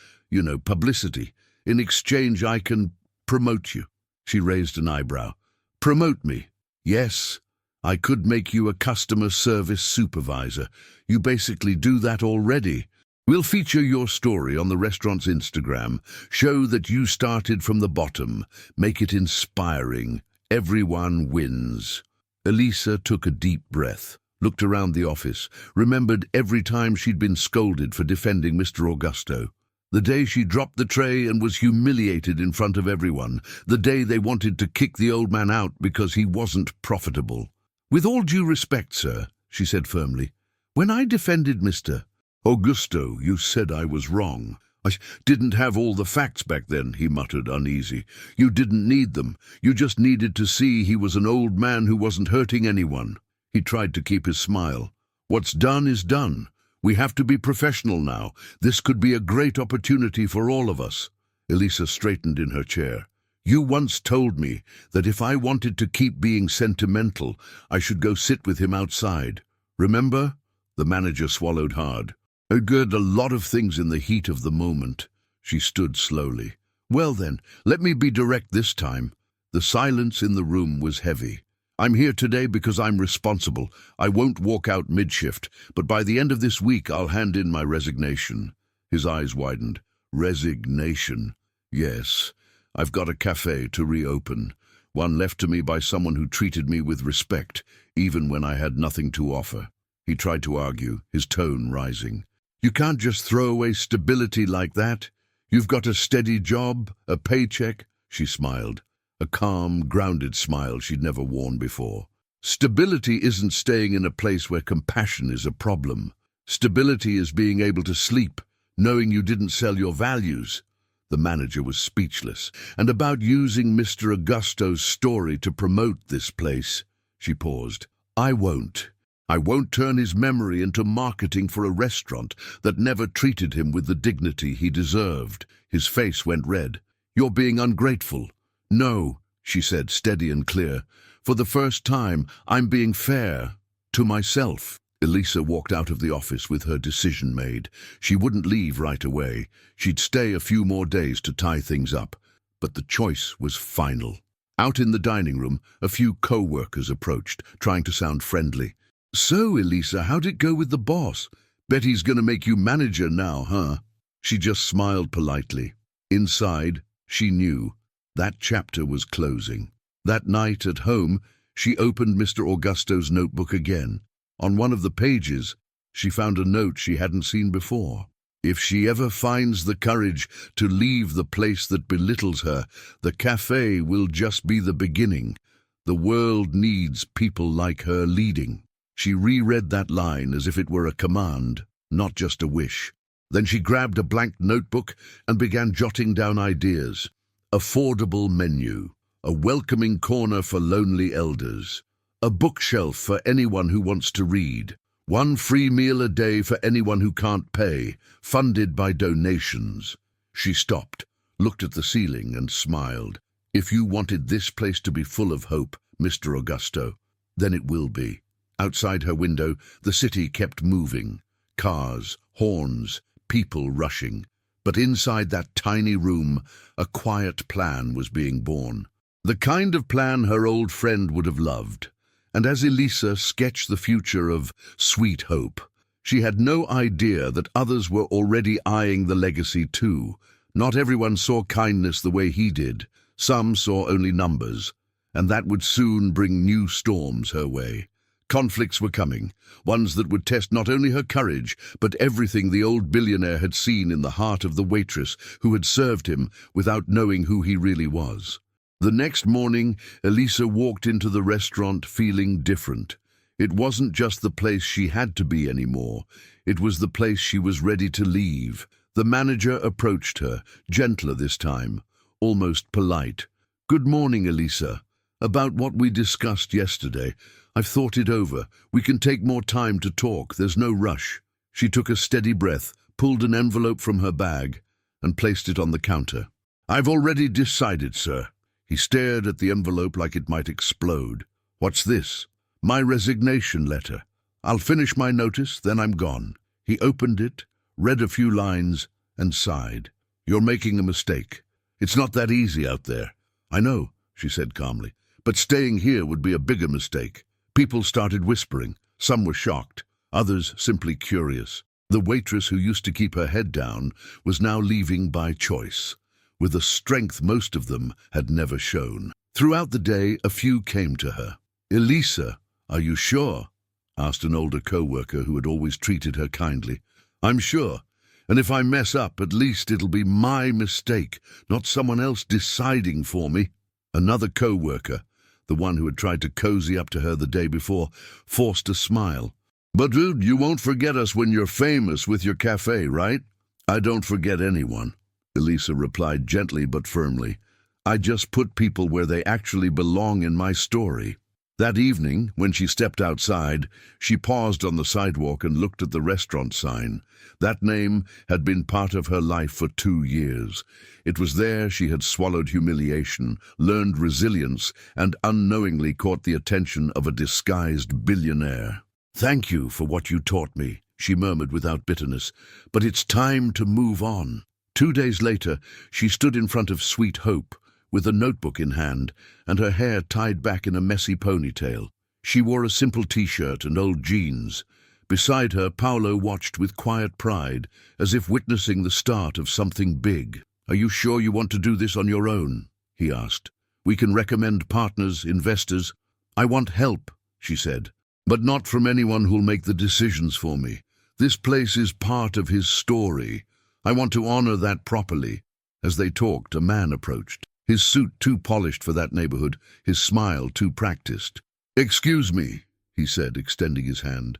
S1: publicity. In exchange, I can promote you." She raised an eyebrow. "Promote me?" "Yes, I could make you a customer service supervisor. You basically do that already. We'll feature your story on the restaurant's Instagram, show that you started from the bottom, make it inspiring. Everyone wins." Elisa took a deep breath, looked around the office, remembered every time she'd been scolded for defending Mr. Augusto. The day she dropped the tray and was humiliated in front of everyone. The day they wanted to kick the old man out because he wasn't profitable. "With all due respect, sir," she said firmly, "when I defended Mr. Augusto, you said I was wrong." "I didn't have all the facts back then," he muttered, uneasy. "You didn't need them. You just needed to see he was an old man who wasn't hurting anyone." He tried to keep his smile. "What's done is done. We have to be professional now. This could be a great opportunity for all of us." Elisa straightened in her chair. "You once told me that if I wanted to keep being sentimental, I should go sit with him outside. Remember?" The manager swallowed hard. "I heard a lot of things in the heat of the moment." She stood slowly. "Well then, let me be direct this time." The silence in the room was heavy. "I'm here today because I'm responsible. I won't walk out mid-shift, but by the end of this week I'll hand in my resignation." His eyes widened. "Resignation? Yes. I've got a cafe to reopen. One left to me by someone who treated me with respect, even when I had nothing to offer." He tried to argue, his tone rising. "You can't just throw away stability like that. You've got a steady job, a paycheck." She smiled, a calm, grounded smile she'd never worn before. "Stability isn't staying in a place where compassion is a problem. Stability is being able to sleep, knowing you didn't sell your values." The manager was speechless. "And about using Mr. Augusto's story to promote this place." She paused. "I won't. I won't turn his memory into marketing for a restaurant that never treated him with the dignity he deserved." His face went red. "You're being ungrateful." "No," she said, steady and clear. "For the first time, I'm being fair to myself." Elisa walked out of the office with her decision made. She wouldn't leave right away. She'd stay a few more days to tie things up. But the choice was final. Out in the dining room, a few co-workers approached, trying to sound friendly. "So, Elisa, how'd it go with the boss? Bet he's gonna make you manager now, huh?" She just smiled politely. Inside, she knew that chapter was closing. That night at home, she opened Mr. Augusto's notebook again. On one of the pages, she found a note she hadn't seen before. If she ever finds the courage to leave the place that belittles her, the cafe will just be the beginning. The world needs people like her leading. She reread that line as if it were a command, not just a wish. Then she grabbed a blank notebook and began jotting down ideas. Affordable menu, a welcoming corner for lonely elders, a bookshelf for anyone who wants to read, one free meal a day for anyone who can't pay, funded by donations. She stopped, looked at the ceiling and smiled. If you wanted this place to be full of hope, Mr. Augusto, then it will be. Outside her window, the city kept moving. Cars, horns, people rushing. But inside that tiny room, a quiet plan was being born. The kind of plan her old friend would have loved. And as Elisa sketched the future of Sweet Hope, she had no idea that others were already eyeing the legacy too. Not everyone saw kindness the way he did. Some saw only numbers, and that would soon bring new storms her way. Conflicts were coming, ones that would test not only her courage, but everything the old billionaire had seen in the heart of the waitress who had served him without knowing who he really was. The next morning, Elisa walked into the restaurant feeling different. It wasn't just the place she had to be anymore. It was the place she was ready to leave. The manager approached her, gentler this time, almost polite. "Good morning, Elisa. About what we discussed yesterday. I've thought it over. We can take more time to talk. There's no rush." She took a steady breath, pulled an envelope from her bag, and placed it on the counter. "I've already decided, sir." He stared at the envelope like it might explode. "What's this?" "My resignation letter. I'll finish my notice, then I'm gone." He opened it, read a few lines, and sighed. "You're making a mistake. It's not that easy out there." "I know," she said calmly, "but staying here would be a bigger mistake." People started whispering. Some were shocked, others simply curious. The waitress who used to keep her head down was now leaving by choice, with a strength most of them had never shown. Throughout the day, a few came to her. "Elisa, are you sure?" asked an older co-worker who had always treated her kindly. "I'm sure. And if I mess up, at least it'll be my mistake, not someone else deciding for me." Another co-worker, the one who had tried to cozy up to her the day before, forced a smile. "But dude, you won't forget us when you're famous with your cafe, right?" "I don't forget anyone," Elisa replied gently but firmly. "I just put people where they actually belong in my story." That evening, when she stepped outside, she paused on the sidewalk and looked at the restaurant sign. That name had been part of her life for 2 years. It was there she had swallowed humiliation, learned resilience, and unknowingly caught the attention of a disguised billionaire. "Thank you for what you taught me," she murmured without bitterness, "but it's time to move on." 2 days later, she stood in front of Sweet Hope, with a notebook in hand and her hair tied back in a messy ponytail. She wore a simple t-shirt and old jeans. Beside her, Paolo watched with quiet pride, as if witnessing the start of something big. "Are you sure you want to do this on your own?" he asked. "We can recommend partners, investors." "I want help," she said, "but not from anyone who'll make the decisions for me. This place is part of his story. I want to honor that properly." As they talked, a man approached. His suit too polished for that neighborhood, his smile too practiced. "Excuse me," he said, extending his hand.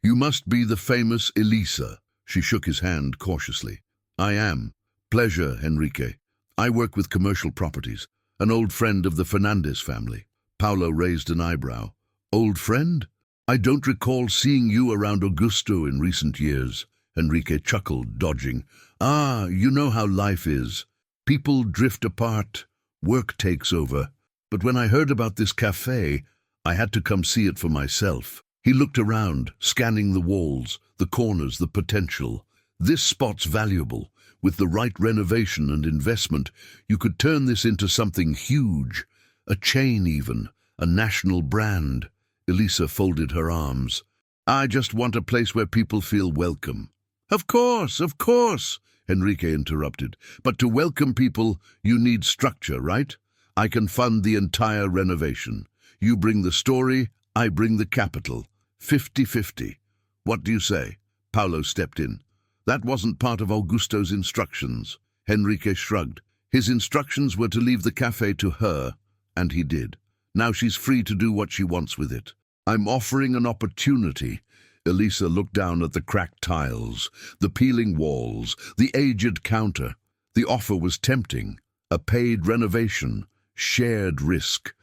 S1: "You must be the famous Elisa." She shook his hand cautiously. "I am. Pleasure, Enrique. I work with commercial properties, an old friend of the Fernandez family." Paolo raised an eyebrow. "Old friend? I don't recall seeing you around Augusto in recent years." Enrique chuckled, dodging. "Ah, you know how life is. People drift apart. Work takes over. But when I heard about this cafe, I had to come see it for myself." He looked around, scanning the walls, the corners, the potential. "This spot's valuable. With the right renovation and investment, you could turn this into something huge. A chain even, a national brand." Elisa folded her arms. "I just want a place where people feel welcome." Of course," Enrique interrupted. "But to welcome people, you need structure, right? I can fund the entire renovation. You bring the story, I bring the capital. 50-50. What do you say? Paolo stepped in. That wasn't part of Augusto's instructions. Henrique shrugged. His instructions were to leave the cafe to her, and he did. Now she's free to do what she wants with it. I'm offering an opportunity. Elisa looked down at the cracked tiles, the peeling walls, the aged counter. The offer was tempting. A paid renovation, shared risk.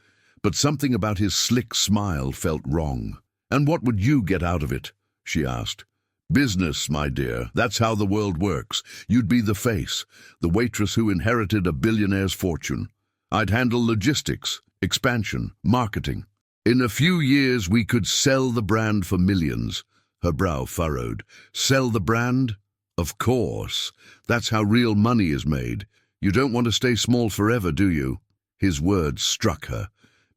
S1: But something about his slick smile felt wrong. And what would you get out of it? She asked. Business, my dear. That's how the world works. You'd be the face, the waitress who inherited a billionaire's fortune. I'd handle logistics, expansion, marketing. In a few years, we could sell the brand for millions. Her brow furrowed. Sell the brand? Of course. That's how real money is made. You don't want to stay small forever, do you? His words struck her.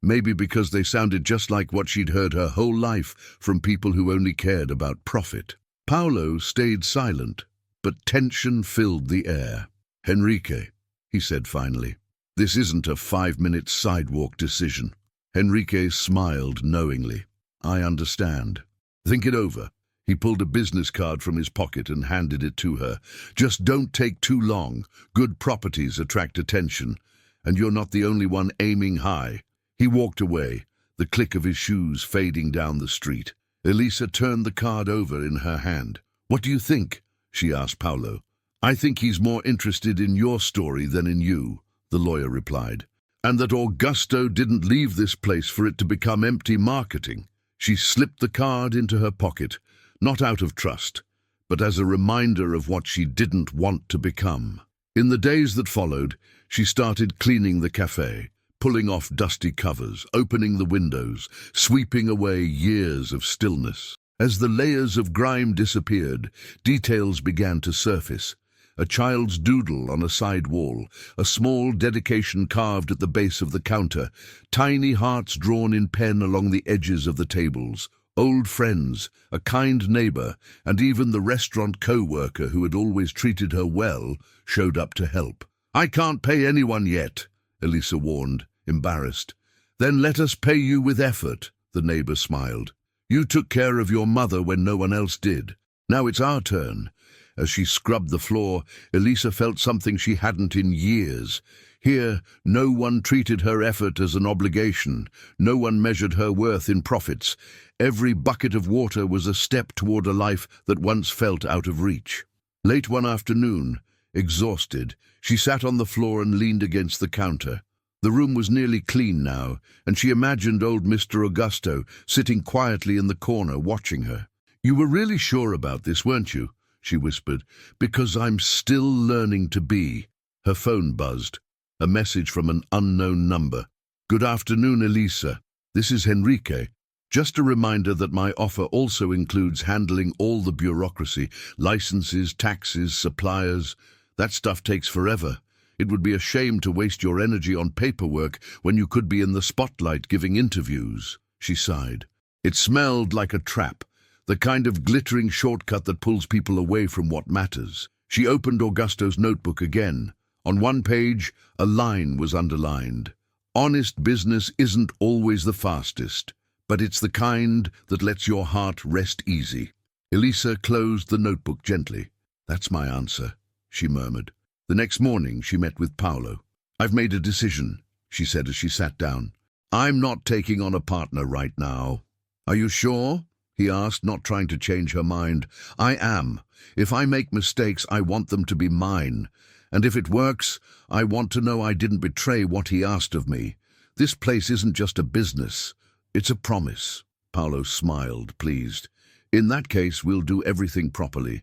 S1: Maybe because they sounded just like what she'd heard her whole life from people who only cared about profit. Paolo stayed silent, but tension filled the air. Henrique, he said finally, this isn't a 5-minute sidewalk decision. Henrique smiled knowingly. I understand. Think it over. He pulled a business card from his pocket and handed it to her. Just don't take too long. Good properties attract attention, and you're not the only one aiming high. He walked away, the click of his shoes fading down the street. Elisa turned the card over in her hand. What do you think? She asked Paolo. I think he's more interested in your story than in you, the lawyer replied. And that Augusto didn't leave this place for it to become empty marketing. She slipped the card into her pocket, not out of trust, but as a reminder of what she didn't want to become. In the days that followed, she started cleaning the cafe, pulling off dusty covers, opening the windows, sweeping away years of stillness. As the layers of grime disappeared, details began to surface. A child's doodle on a side wall, a small dedication carved at the base of the counter, tiny hearts drawn in pen along the edges of the tables, old friends, a kind neighbor, and even the restaurant co-worker who had always treated her well showed up to help. I can't pay anyone yet, Elisa warned, embarrassed. Then let us pay you with effort, the neighbor smiled. You took care of your mother when no one else did. Now it's our turn. As she scrubbed the floor, Elisa felt something she hadn't in years. Here, no one treated her effort as an obligation. No one measured her worth in profits. Every bucket of water was a step toward a life that once felt out of reach. Late one afternoon, exhausted, she sat on the floor and leaned against the counter. The room was nearly clean now, and she imagined old Mr. Augusto sitting quietly in the corner watching her. You were really sure about this, weren't you? She whispered. Because I'm still learning to be. Her phone buzzed. A message from an unknown number. Good afternoon, Elisa. This is Henrique. Just a reminder that my offer also includes handling all the bureaucracy, licenses, taxes, suppliers. That stuff takes forever. It would be a shame to waste your energy on paperwork when you could be in the spotlight giving interviews. She sighed. It smelled like a trap. The kind of glittering shortcut that pulls people away from what matters. She opened Augusto's notebook again. On one page, a line was underlined. Honest business isn't always the fastest, but it's the kind that lets your heart rest easy. Elisa closed the notebook gently. That's my answer, she murmured. The next morning, she met with Paolo. I've made a decision, she said as she sat down. I'm not taking on a partner right now. Are you sure? He asked, not trying to change her mind. I am. If I make mistakes, I want them to be mine. And if it works, I want to know I didn't betray what he asked of me. This place isn't just a business. It's a promise. Paolo smiled, pleased. In that case, we'll do everything properly.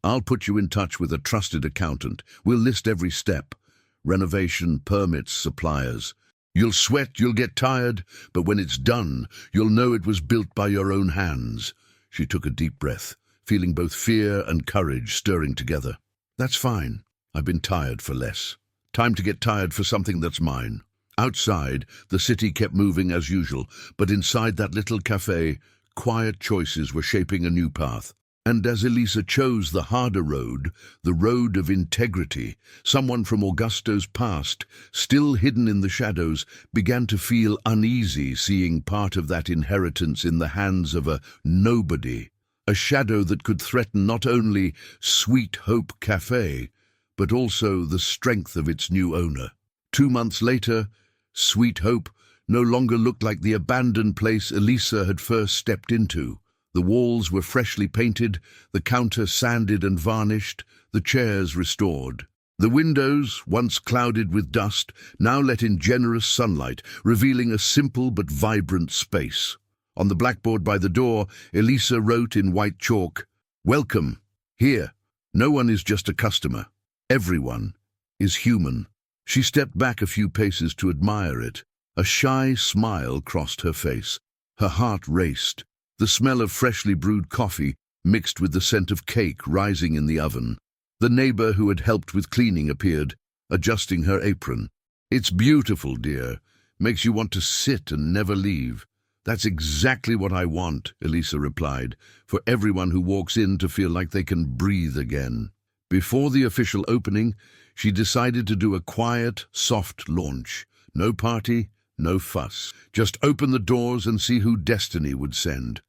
S1: I'll put you in touch with a trusted accountant. We'll list every step. Renovation, permits, suppliers. You'll sweat, you'll get tired, but when it's done, you'll know it was built by your own hands. She took a deep breath, feeling both fear and courage stirring together. That's fine. I've been tired for less. Time to get tired for something that's mine. Outside, the city kept moving as usual, but inside that little cafe, quiet choices were shaping a new path. And as Elisa chose the harder road, the road of integrity, someone from Augusto's past, still hidden in the shadows, began to feel uneasy seeing part of that inheritance in the hands of a nobody, a shadow that could threaten not only Sweet Hope Cafe, but also the strength of its new owner. 2 months later, Sweet Hope no longer looked like the abandoned place Elisa had first stepped into. The walls were freshly painted, the counter sanded and varnished, the chairs restored. The windows, once clouded with dust, now let in generous sunlight, revealing a simple but vibrant space. On the blackboard by the door, Elisa wrote in white chalk, "Welcome. Here, no one is just a customer. Everyone is human." She stepped back a few paces to admire it. A shy smile crossed her face. Her heart raced. The smell of freshly brewed coffee mixed with the scent of cake rising in the oven. The neighbor who had helped with cleaning appeared, adjusting her apron. "It's beautiful, dear. Makes you want to sit and never leave." "That's exactly what I want," Elisa replied, "for everyone who walks in to feel like they can breathe again." Before the official opening, she decided to do a quiet, soft launch. No party, no fuss. Just open the doors and see who destiny would send.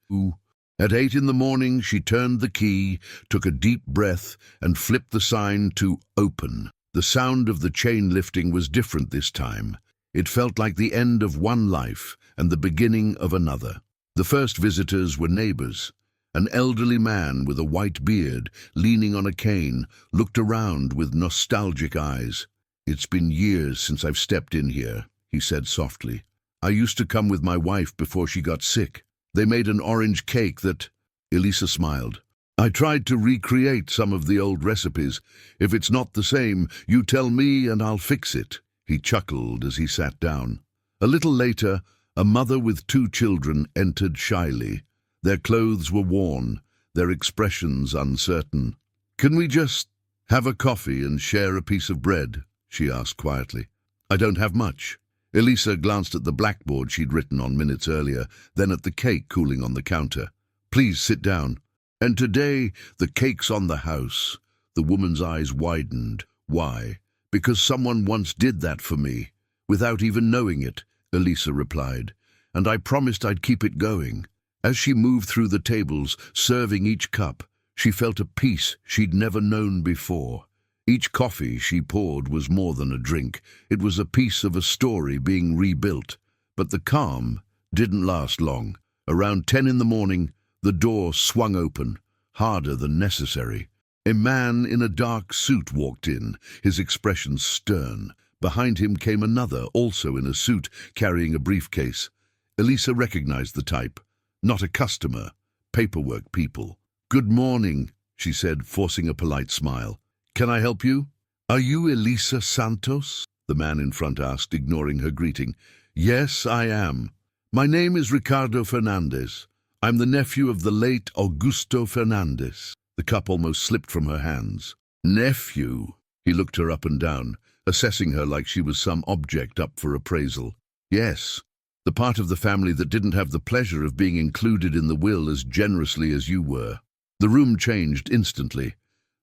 S1: At 8 in the morning, she turned the key, took a deep breath, and flipped the sign to open. The sound of the chain lifting was different this time. It felt like the end of one life and the beginning of another. The first visitors were neighbors. An elderly man with a white beard, leaning on a cane, looked around with nostalgic eyes. "It's been years since I've stepped in here," he said softly. "I used to come with my wife before she got sick. They made an orange cake that—" Elisa smiled. "I tried to recreate some of the old recipes. If it's not the same, you tell me and I'll fix it." He chuckled as he sat down. A little later, a mother with 2 children entered shyly. Their clothes were worn, their expressions uncertain. "Can we just have a coffee and share a piece of bread?" she asked quietly. "I don't have much." Elisa glanced at the blackboard she'd written on minutes earlier, then at the cake cooling on the counter. "Please sit down." "And today, the cake's on the house." The woman's eyes widened. "Why?" "Because someone once did that for me, without even knowing it," Elisa replied. "And I promised I'd keep it going." As she moved through the tables, serving each cup, she felt a peace she'd never known before. Each coffee she poured was more than a drink. It was a piece of a story being rebuilt. But the calm didn't last long. Around 10 in the morning, the door swung open, harder than necessary. A man in a dark suit walked in, his expression stern. Behind him came another, also in a suit, carrying a briefcase. Elisa recognized the type. Not a customer, paperwork people. "Good morning," she said, forcing a polite smile. "Can I help you?" "Are you Elisa Santos?" the man in front asked, ignoring her greeting. "Yes, I am. My name is Ricardo Fernandez. I'm the nephew of the late Augusto Fernandez." The cup almost slipped from her hands. "Nephew?" He looked her up and down, assessing her like she was some object up for appraisal. "Yes. The part of the family that didn't have the pleasure of being included in the will as generously as you were." The room changed instantly.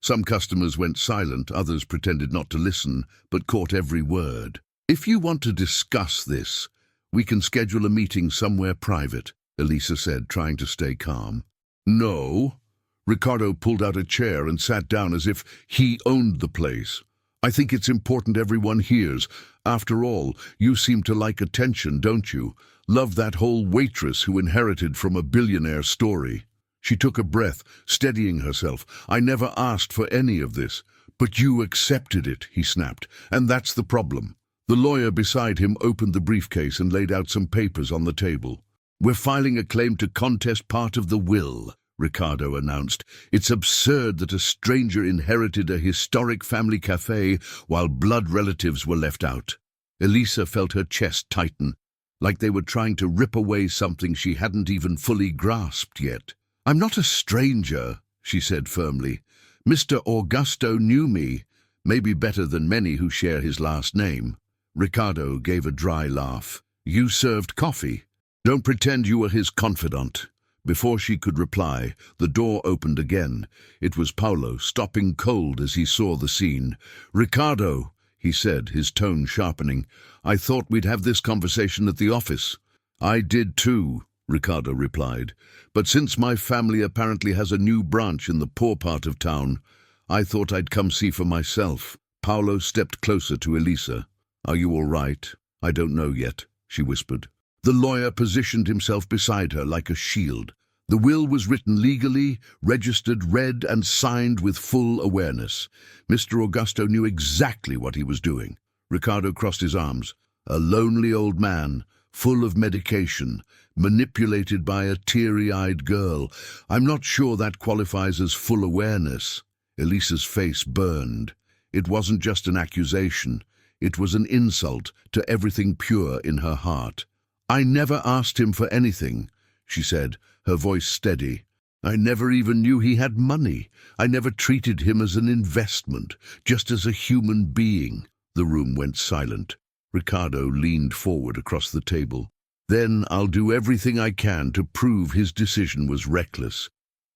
S1: Some customers went silent, others pretended not to listen, but caught every word. "If you want to discuss this, we can schedule a meeting somewhere private," Elisa said, trying to stay calm. "No." Ricardo pulled out a chair and sat down as if he owned the place. "I think it's important everyone hears. After all, you seem to like attention, don't you? Love that whole waitress who inherited from a billionaire story." She took a breath, steadying herself. "I never asked for any of this." "But you accepted it," he snapped, "and that's the problem." The lawyer beside him opened the briefcase and laid out some papers on the table. "We're filing a claim to contest part of the will," Ricardo announced. "It's absurd that a stranger inherited a historic family cafe while blood relatives were left out." Elisa felt her chest tighten, like they were trying to rip away something she hadn't even fully grasped yet. "I'm not a stranger," she said firmly. "Mr. Augusto knew me, maybe better than many who share his last name." Ricardo gave a dry laugh. "You served coffee. Don't pretend you were his confidant. Before she could reply, the door opened again. It was Paulo, stopping cold as he saw the scene. "Ricardo," he said, his tone sharpening, "I thought we'd have this conversation at the office." "I did too," Ricardo replied, "but since my family apparently has a new branch in the poor part of town, I thought I'd come see for myself." Paulo stepped closer to Elisa. "Are you all right?" "I don't know yet," she whispered. The lawyer positioned himself beside her like a shield. The will was written legally, registered, read, and signed with full awareness. Mr. Augusto knew exactly what he was doing. Ricardo crossed his arms. A lonely old man, full of medication, manipulated by a teary-eyed girl. "I'm not sure that qualifies as full awareness." Elisa's face burned. It wasn't just an accusation. It was an insult to everything pure in her heart. "I never asked him for anything," she said, her voice steady. "I never even knew he had money. I never treated him as an investment, just as a human being." The room went silent. Ricardo leaned forward across the table. "Then I'll do everything I can to prove his decision was reckless.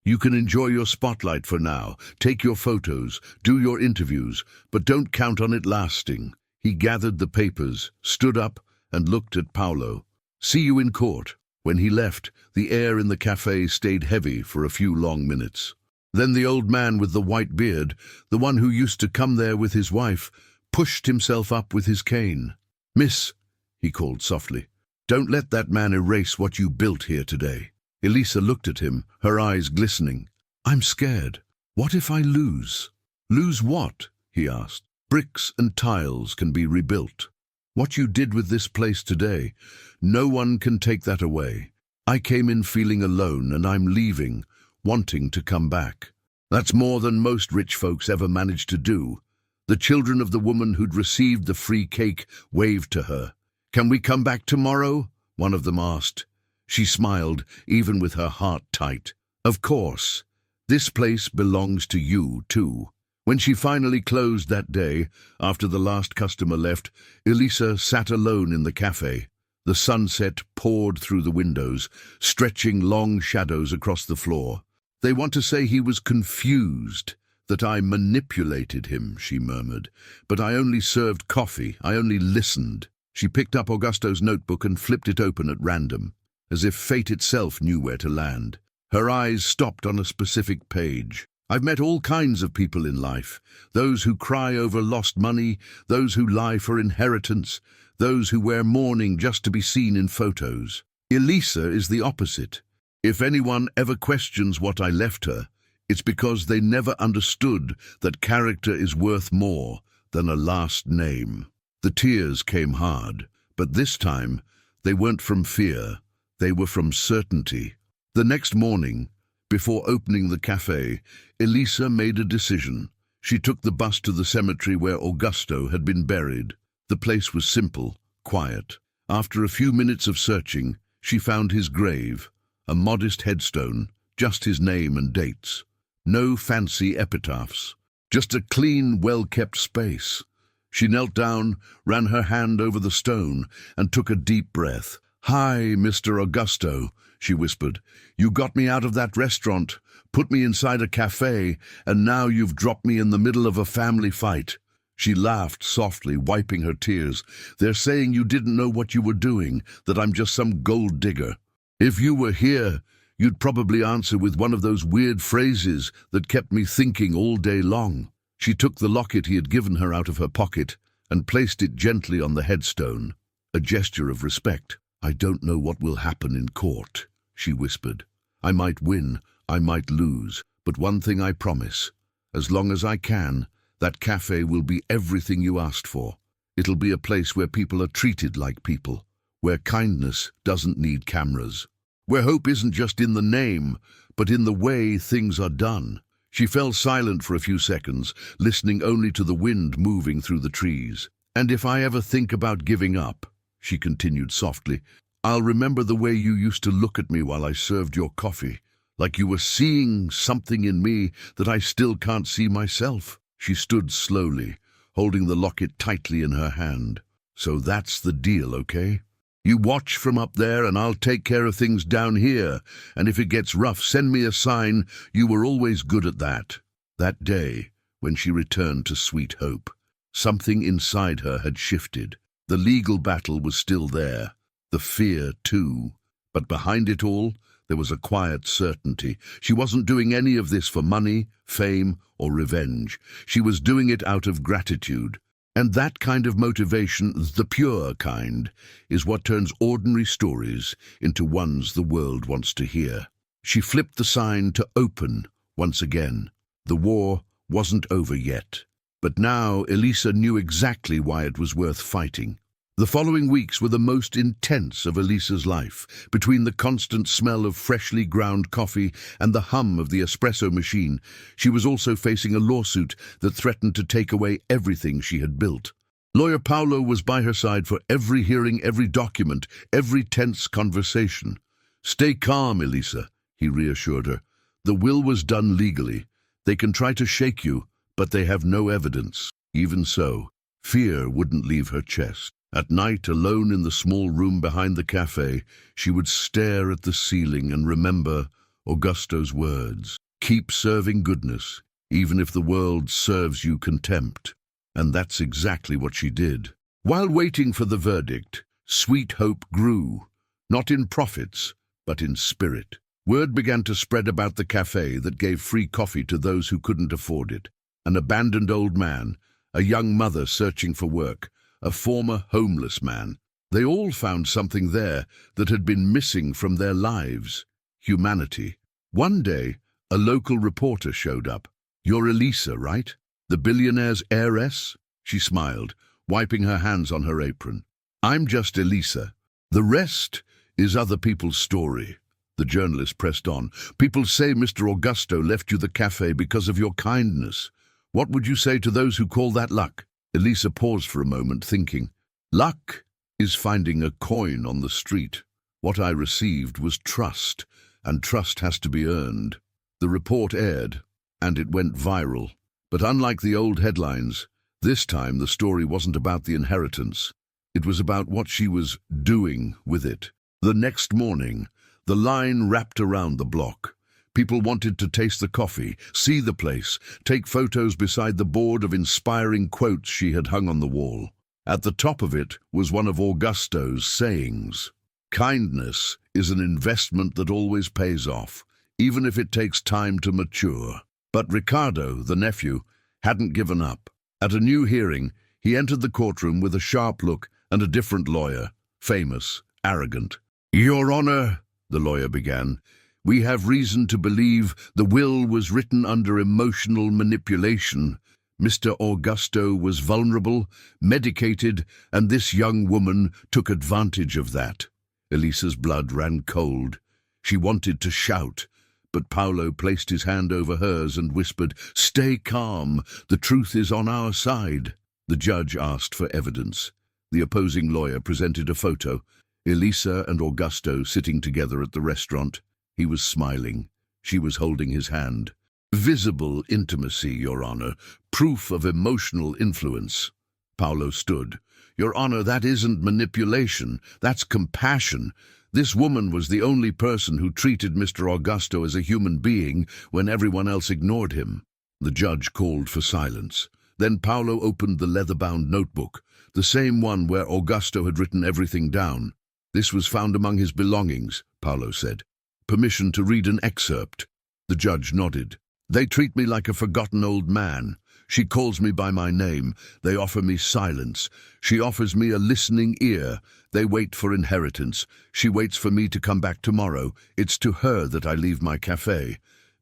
S1: You can enjoy your spotlight for now, take your photos, do your interviews, but don't count on it lasting." He gathered the papers, stood up, and looked at Paulo. "See you in court." When he left, the air in the cafe stayed heavy for a few long minutes. Then the old man with the white beard, the one who used to come there with his wife, pushed himself up with his cane. "Miss," he called softly, "don't let that man erase what you built here today." Elisa looked at him, her eyes glistening. "I'm scared. What if I lose?" "Lose what?" he asked. "Bricks and tiles can be rebuilt. What you did with this place today, no one can take that away. I came in feeling alone, and I'm leaving, wanting to come back. That's more than most rich folks ever managed to do." The children of the woman who'd received the free cake waved to her. "Can we come back tomorrow?" one of them asked. She smiled, even with her heart tight. "Of course. This place belongs to you, too." When she finally closed that day, after the last customer left, Elisa sat alone in the cafe. The sunset poured through the windows, stretching long shadows across the floor. "They want to say he was confused, that I manipulated him," she murmured. "But I only served coffee, I only listened." She picked up Augusto's notebook and flipped it open at random, as if fate itself knew where to land. Her eyes stopped on a specific page. "I've met all kinds of people in life, those who cry over lost money, those who lie for inheritance, those who wear mourning just to be seen in photos. Elisa is the opposite. If anyone ever questions what I left her, it's because they never understood that character is worth more than a last name." The tears came hard, but this time they weren't from fear, they were from certainty. The next morning, before opening the cafe, Elisa made a decision. She took the bus to the cemetery where Augusto had been buried. The place was simple, quiet. After a few minutes of searching, she found his grave, a modest headstone, just his name and dates. No fancy epitaphs, just a clean, well-kept space. She knelt down, ran her hand over the stone, and took a deep breath. "Hi, Mr. Augusto," she whispered. "You got me out of that restaurant, put me inside a cafe, and now you've dropped me in the middle of a family fight." She laughed softly, wiping her tears. "They're saying you didn't know what you were doing, that I'm just some gold digger. If you were here, you'd probably answer with one of those weird phrases that kept me thinking all day long." She took the locket he had given her out of her pocket and placed it gently on the headstone, a gesture of respect. "I don't know what will happen in court," she whispered. "I might win, I might lose, but one thing I promise. As long as I can, that cafe will be everything you asked for. It'll be a place where people are treated like people, where kindness doesn't need cameras, where hope isn't just in the name, but in the way things are done." She fell silent for a few seconds, listening only to the wind moving through the trees. "And if I ever think about giving up," she continued softly, "I'll remember the way you used to look at me while I served your coffee, like you were seeing something in me that I still can't see myself." She stood slowly, holding the locket tightly in her hand. "So that's the deal, okay? You watch from up there and I'll take care of things down here, and if it gets rough, send me a sign. You were always good at that." That day, when she returned to Sweet Hope, something inside her had shifted. The legal battle was still there, the fear too, but behind it all, there was a quiet certainty. She wasn't doing any of this for money, fame, or revenge. She was doing it out of gratitude. And that kind of motivation, the pure kind, is what turns ordinary stories into ones the world wants to hear. She flipped the sign to open once again. The war wasn't over yet. But now Elisa knew exactly why it was worth fighting. The following weeks were the most intense of Elisa's life. Between the constant smell of freshly ground coffee and the hum of the espresso machine, she was also facing a lawsuit that threatened to take away everything she had built. Lawyer Paulo was by her side for every hearing, every document, every tense conversation. "Stay calm, Elisa," he reassured her. "The will was done legally. They can try to shake you, but they have no evidence." Even so, fear wouldn't leave her chest. At night, alone in the small room behind the cafe, she would stare at the ceiling and remember Augusto's words. "Keep serving goodness, even if the world serves you contempt." And that's exactly what she did. While waiting for the verdict, Sweet Hope grew, not in profits, but in spirit. Word began to spread about the cafe that gave free coffee to those who couldn't afford it. An abandoned old man, a young mother searching for work, a former homeless man. They all found something there that had been missing from their lives: humanity. One day, a local reporter showed up. "You're Elisa, right? The billionaire's heiress?" She smiled, wiping her hands on her apron. "I'm just Elisa. The rest is other people's story." The journalist pressed on. "People say Mr. Augusto left you the cafe because of your kindness. What would you say to those who call that luck?" Elisa paused for a moment, thinking. "Luck is finding a coin on the street. What I received was trust, and trust has to be earned." The report aired, and it went viral. But unlike the old headlines, this time the story wasn't about the inheritance. It was about what she was doing with it. The next morning, the line wrapped around the block. People wanted to taste the coffee, see the place, take photos beside the board of inspiring quotes she had hung on the wall. At the top of it was one of Augusto's sayings: "Kindness is an investment that always pays off, even if it takes time to mature." But Ricardo, the nephew, hadn't given up. At a new hearing, he entered the courtroom with a sharp look and a different lawyer, famous, arrogant. "Your Honor," the lawyer began, "we have reason to believe the will was written under emotional manipulation. Mr. Augusto was vulnerable, medicated, and this young woman took advantage of that." Elisa's blood ran cold. She wanted to shout, but Paulo placed his hand over hers and whispered, "Stay calm, the truth is on our side." The judge asked for evidence. The opposing lawyer presented a photo. Elisa and Augusto sitting together at the restaurant. He was smiling. She was holding his hand. "Visible intimacy, Your Honor. Proof of emotional influence." Paulo stood. "Your Honor, that isn't manipulation. That's compassion. This woman was the only person who treated Mr. Augusto as a human being when everyone else ignored him." The judge called for silence. Then Paulo opened the leather-bound notebook, the same one where Augusto had written everything down. "This was found among his belongings," Paulo said. "Permission to read an excerpt." The judge nodded. "They treat me like a forgotten old man. She calls me by my name. They offer me silence. She offers me a listening ear. They wait for inheritance. She waits for me to come back tomorrow. It's to her that I leave my cafe,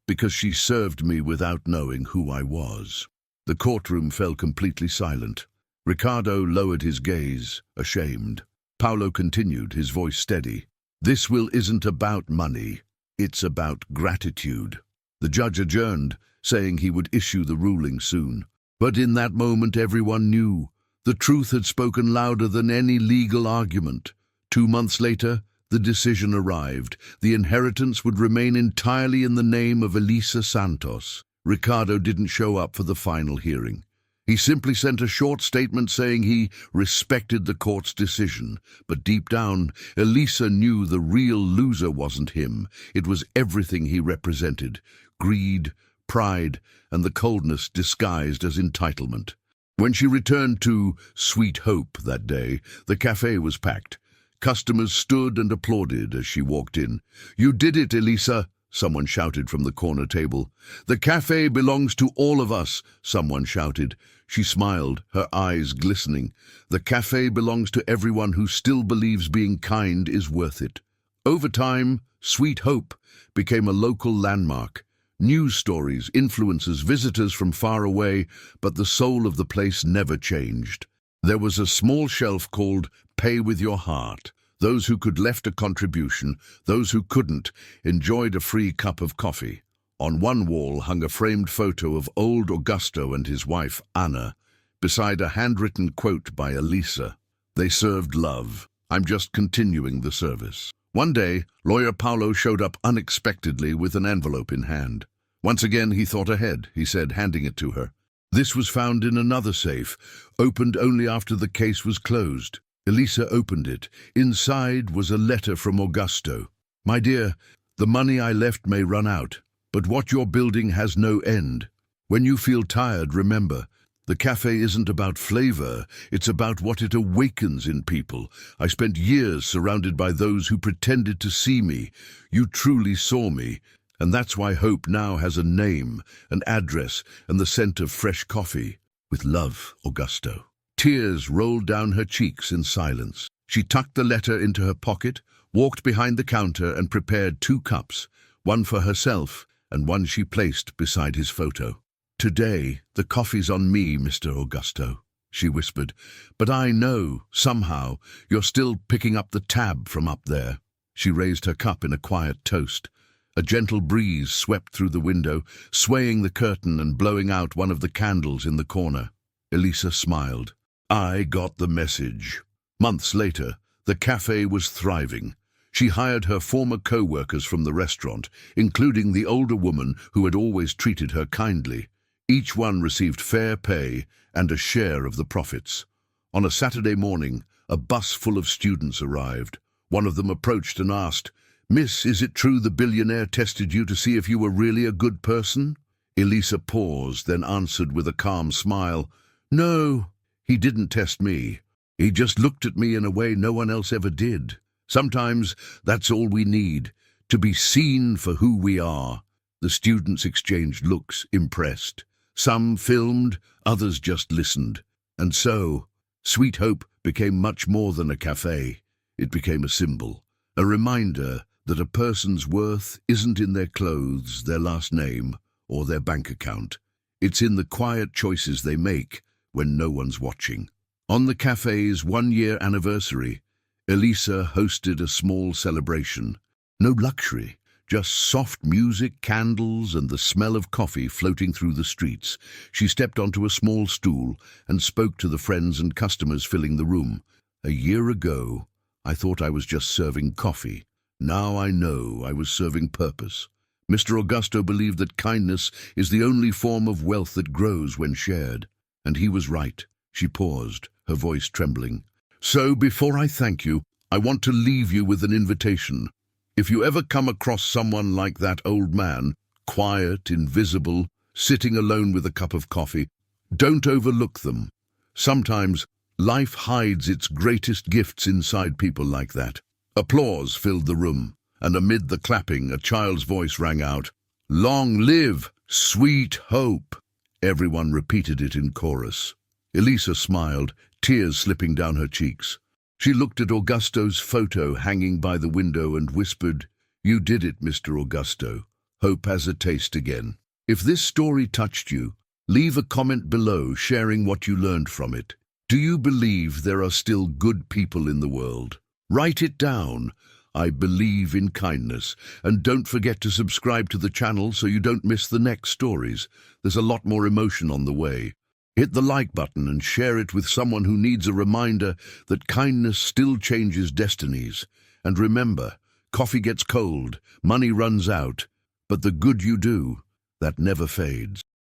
S1: because she served me without knowing who I was." The courtroom fell completely silent. Ricardo lowered his gaze, ashamed. Paulo continued, his voice steady. "This will isn't about money. It's about gratitude." The judge adjourned, saying he would issue the ruling soon. But in that moment everyone knew. The truth had spoken louder than any legal argument. 2 months later, the decision arrived. The inheritance would remain entirely in the name of Elisa Santos. Ricardo didn't show up for the final hearing. He simply sent a short statement saying he respected the court's decision. But deep down, Elisa knew the real loser wasn't him. It was everything he represented: greed, pride, and the coldness disguised as entitlement. When she returned to Sweet Hope that day, the cafe was packed. Customers stood and applauded as she walked in. "You did it, Elisa," someone shouted from the corner table. "The cafe belongs to all of us," someone shouted. She smiled, her eyes glistening. "The cafe belongs to everyone who still believes being kind is worth it." Over time, Sweet Hope became a local landmark. News stories, influencers, visitors from far away, but the soul of the place never changed. There was a small shelf called Pay with Your Heart. Those who could left a contribution, those who couldn't enjoyed a free cup of coffee. On one wall hung a framed photo of old Augusto and his wife, Anna, beside a handwritten quote by Elisa. They served love. I'm just continuing the service. One day, lawyer Paolo showed up unexpectedly with an envelope in hand. Once again, he thought ahead, he said, handing it to her. This was found in another safe, opened only after the case was closed. Elisa opened it. Inside was a letter from Augusto. "My dear, the money I left may run out, but what you're building has no end. When you feel tired, remember, the cafe isn't about flavor, it's about what it awakens in people. I spent years surrounded by those who pretended to see me. You truly saw me, and that's why Hope now has a name, an address, and the scent of fresh coffee. With love, Augusto." Tears rolled down her cheeks in silence. She tucked the letter into her pocket, walked behind the counter and prepared 2 cups, one for herself and one she placed beside his photo. "Today, the coffee's on me, Mr. Augusto," she whispered, "but I know, somehow, you're still picking up the tab from up there." She raised her cup in a quiet toast. A gentle breeze swept through the window, swaying the curtain and blowing out one of the candles in the corner. Elisa smiled. I got the message. Months later, the cafe was thriving. She hired her former co-workers from the restaurant, including the older woman who had always treated her kindly. Each one received fair pay and a share of the profits. On a Saturday morning, a bus full of students arrived. One of them approached and asked, "Miss, is it true the billionaire tested you to see if you were really a good person?" Elisa paused, then answered with a calm smile, "No, he didn't test me. He just looked at me in a way no one else ever did. Sometimes that's all we need, to be seen for who we are." The students exchanged looks, impressed. Some filmed, others just listened. And so, Sweet Hope became much more than a cafe. It became a symbol, a reminder that a person's worth isn't in their clothes, their last name, or their bank account. It's in the quiet choices they make when no one's watching. On the cafe's 1-year anniversary, Elisa hosted a small celebration. No luxury, just soft music, candles, and the smell of coffee floating through the streets. She stepped onto a small stool and spoke to the friends and customers filling the room. "A year ago, I thought I was just serving coffee. Now I know I was serving purpose. Mr. Augusto believed that kindness is the only form of wealth that grows when shared. And he was right." She paused, her voice trembling. "So, before I thank you, I want to leave you with an invitation. If you ever come across someone like that old man, quiet, invisible, sitting alone with a cup of coffee, don't overlook them. Sometimes life hides its greatest gifts inside people like that." Applause filled the room, and amid the clapping, a child's voice rang out, "Long live Sweet Hope!" Everyone repeated it in chorus. Elisa smiled, tears slipping down her cheeks. She looked at Augusto's photo hanging by the window and whispered, "You did it, Mr. Augusto. Hope has a taste again." If this story touched you, leave a comment below sharing what you learned from it. Do you believe there are still good people in the world? Write it down. I believe in kindness. And don't forget to subscribe to the channel so you don't miss the next stories. There's a lot more emotion on the way. Hit the like button and share it with someone who needs a reminder that kindness still changes destinies. And remember, coffee gets cold, money runs out, but the good you do, that never fades.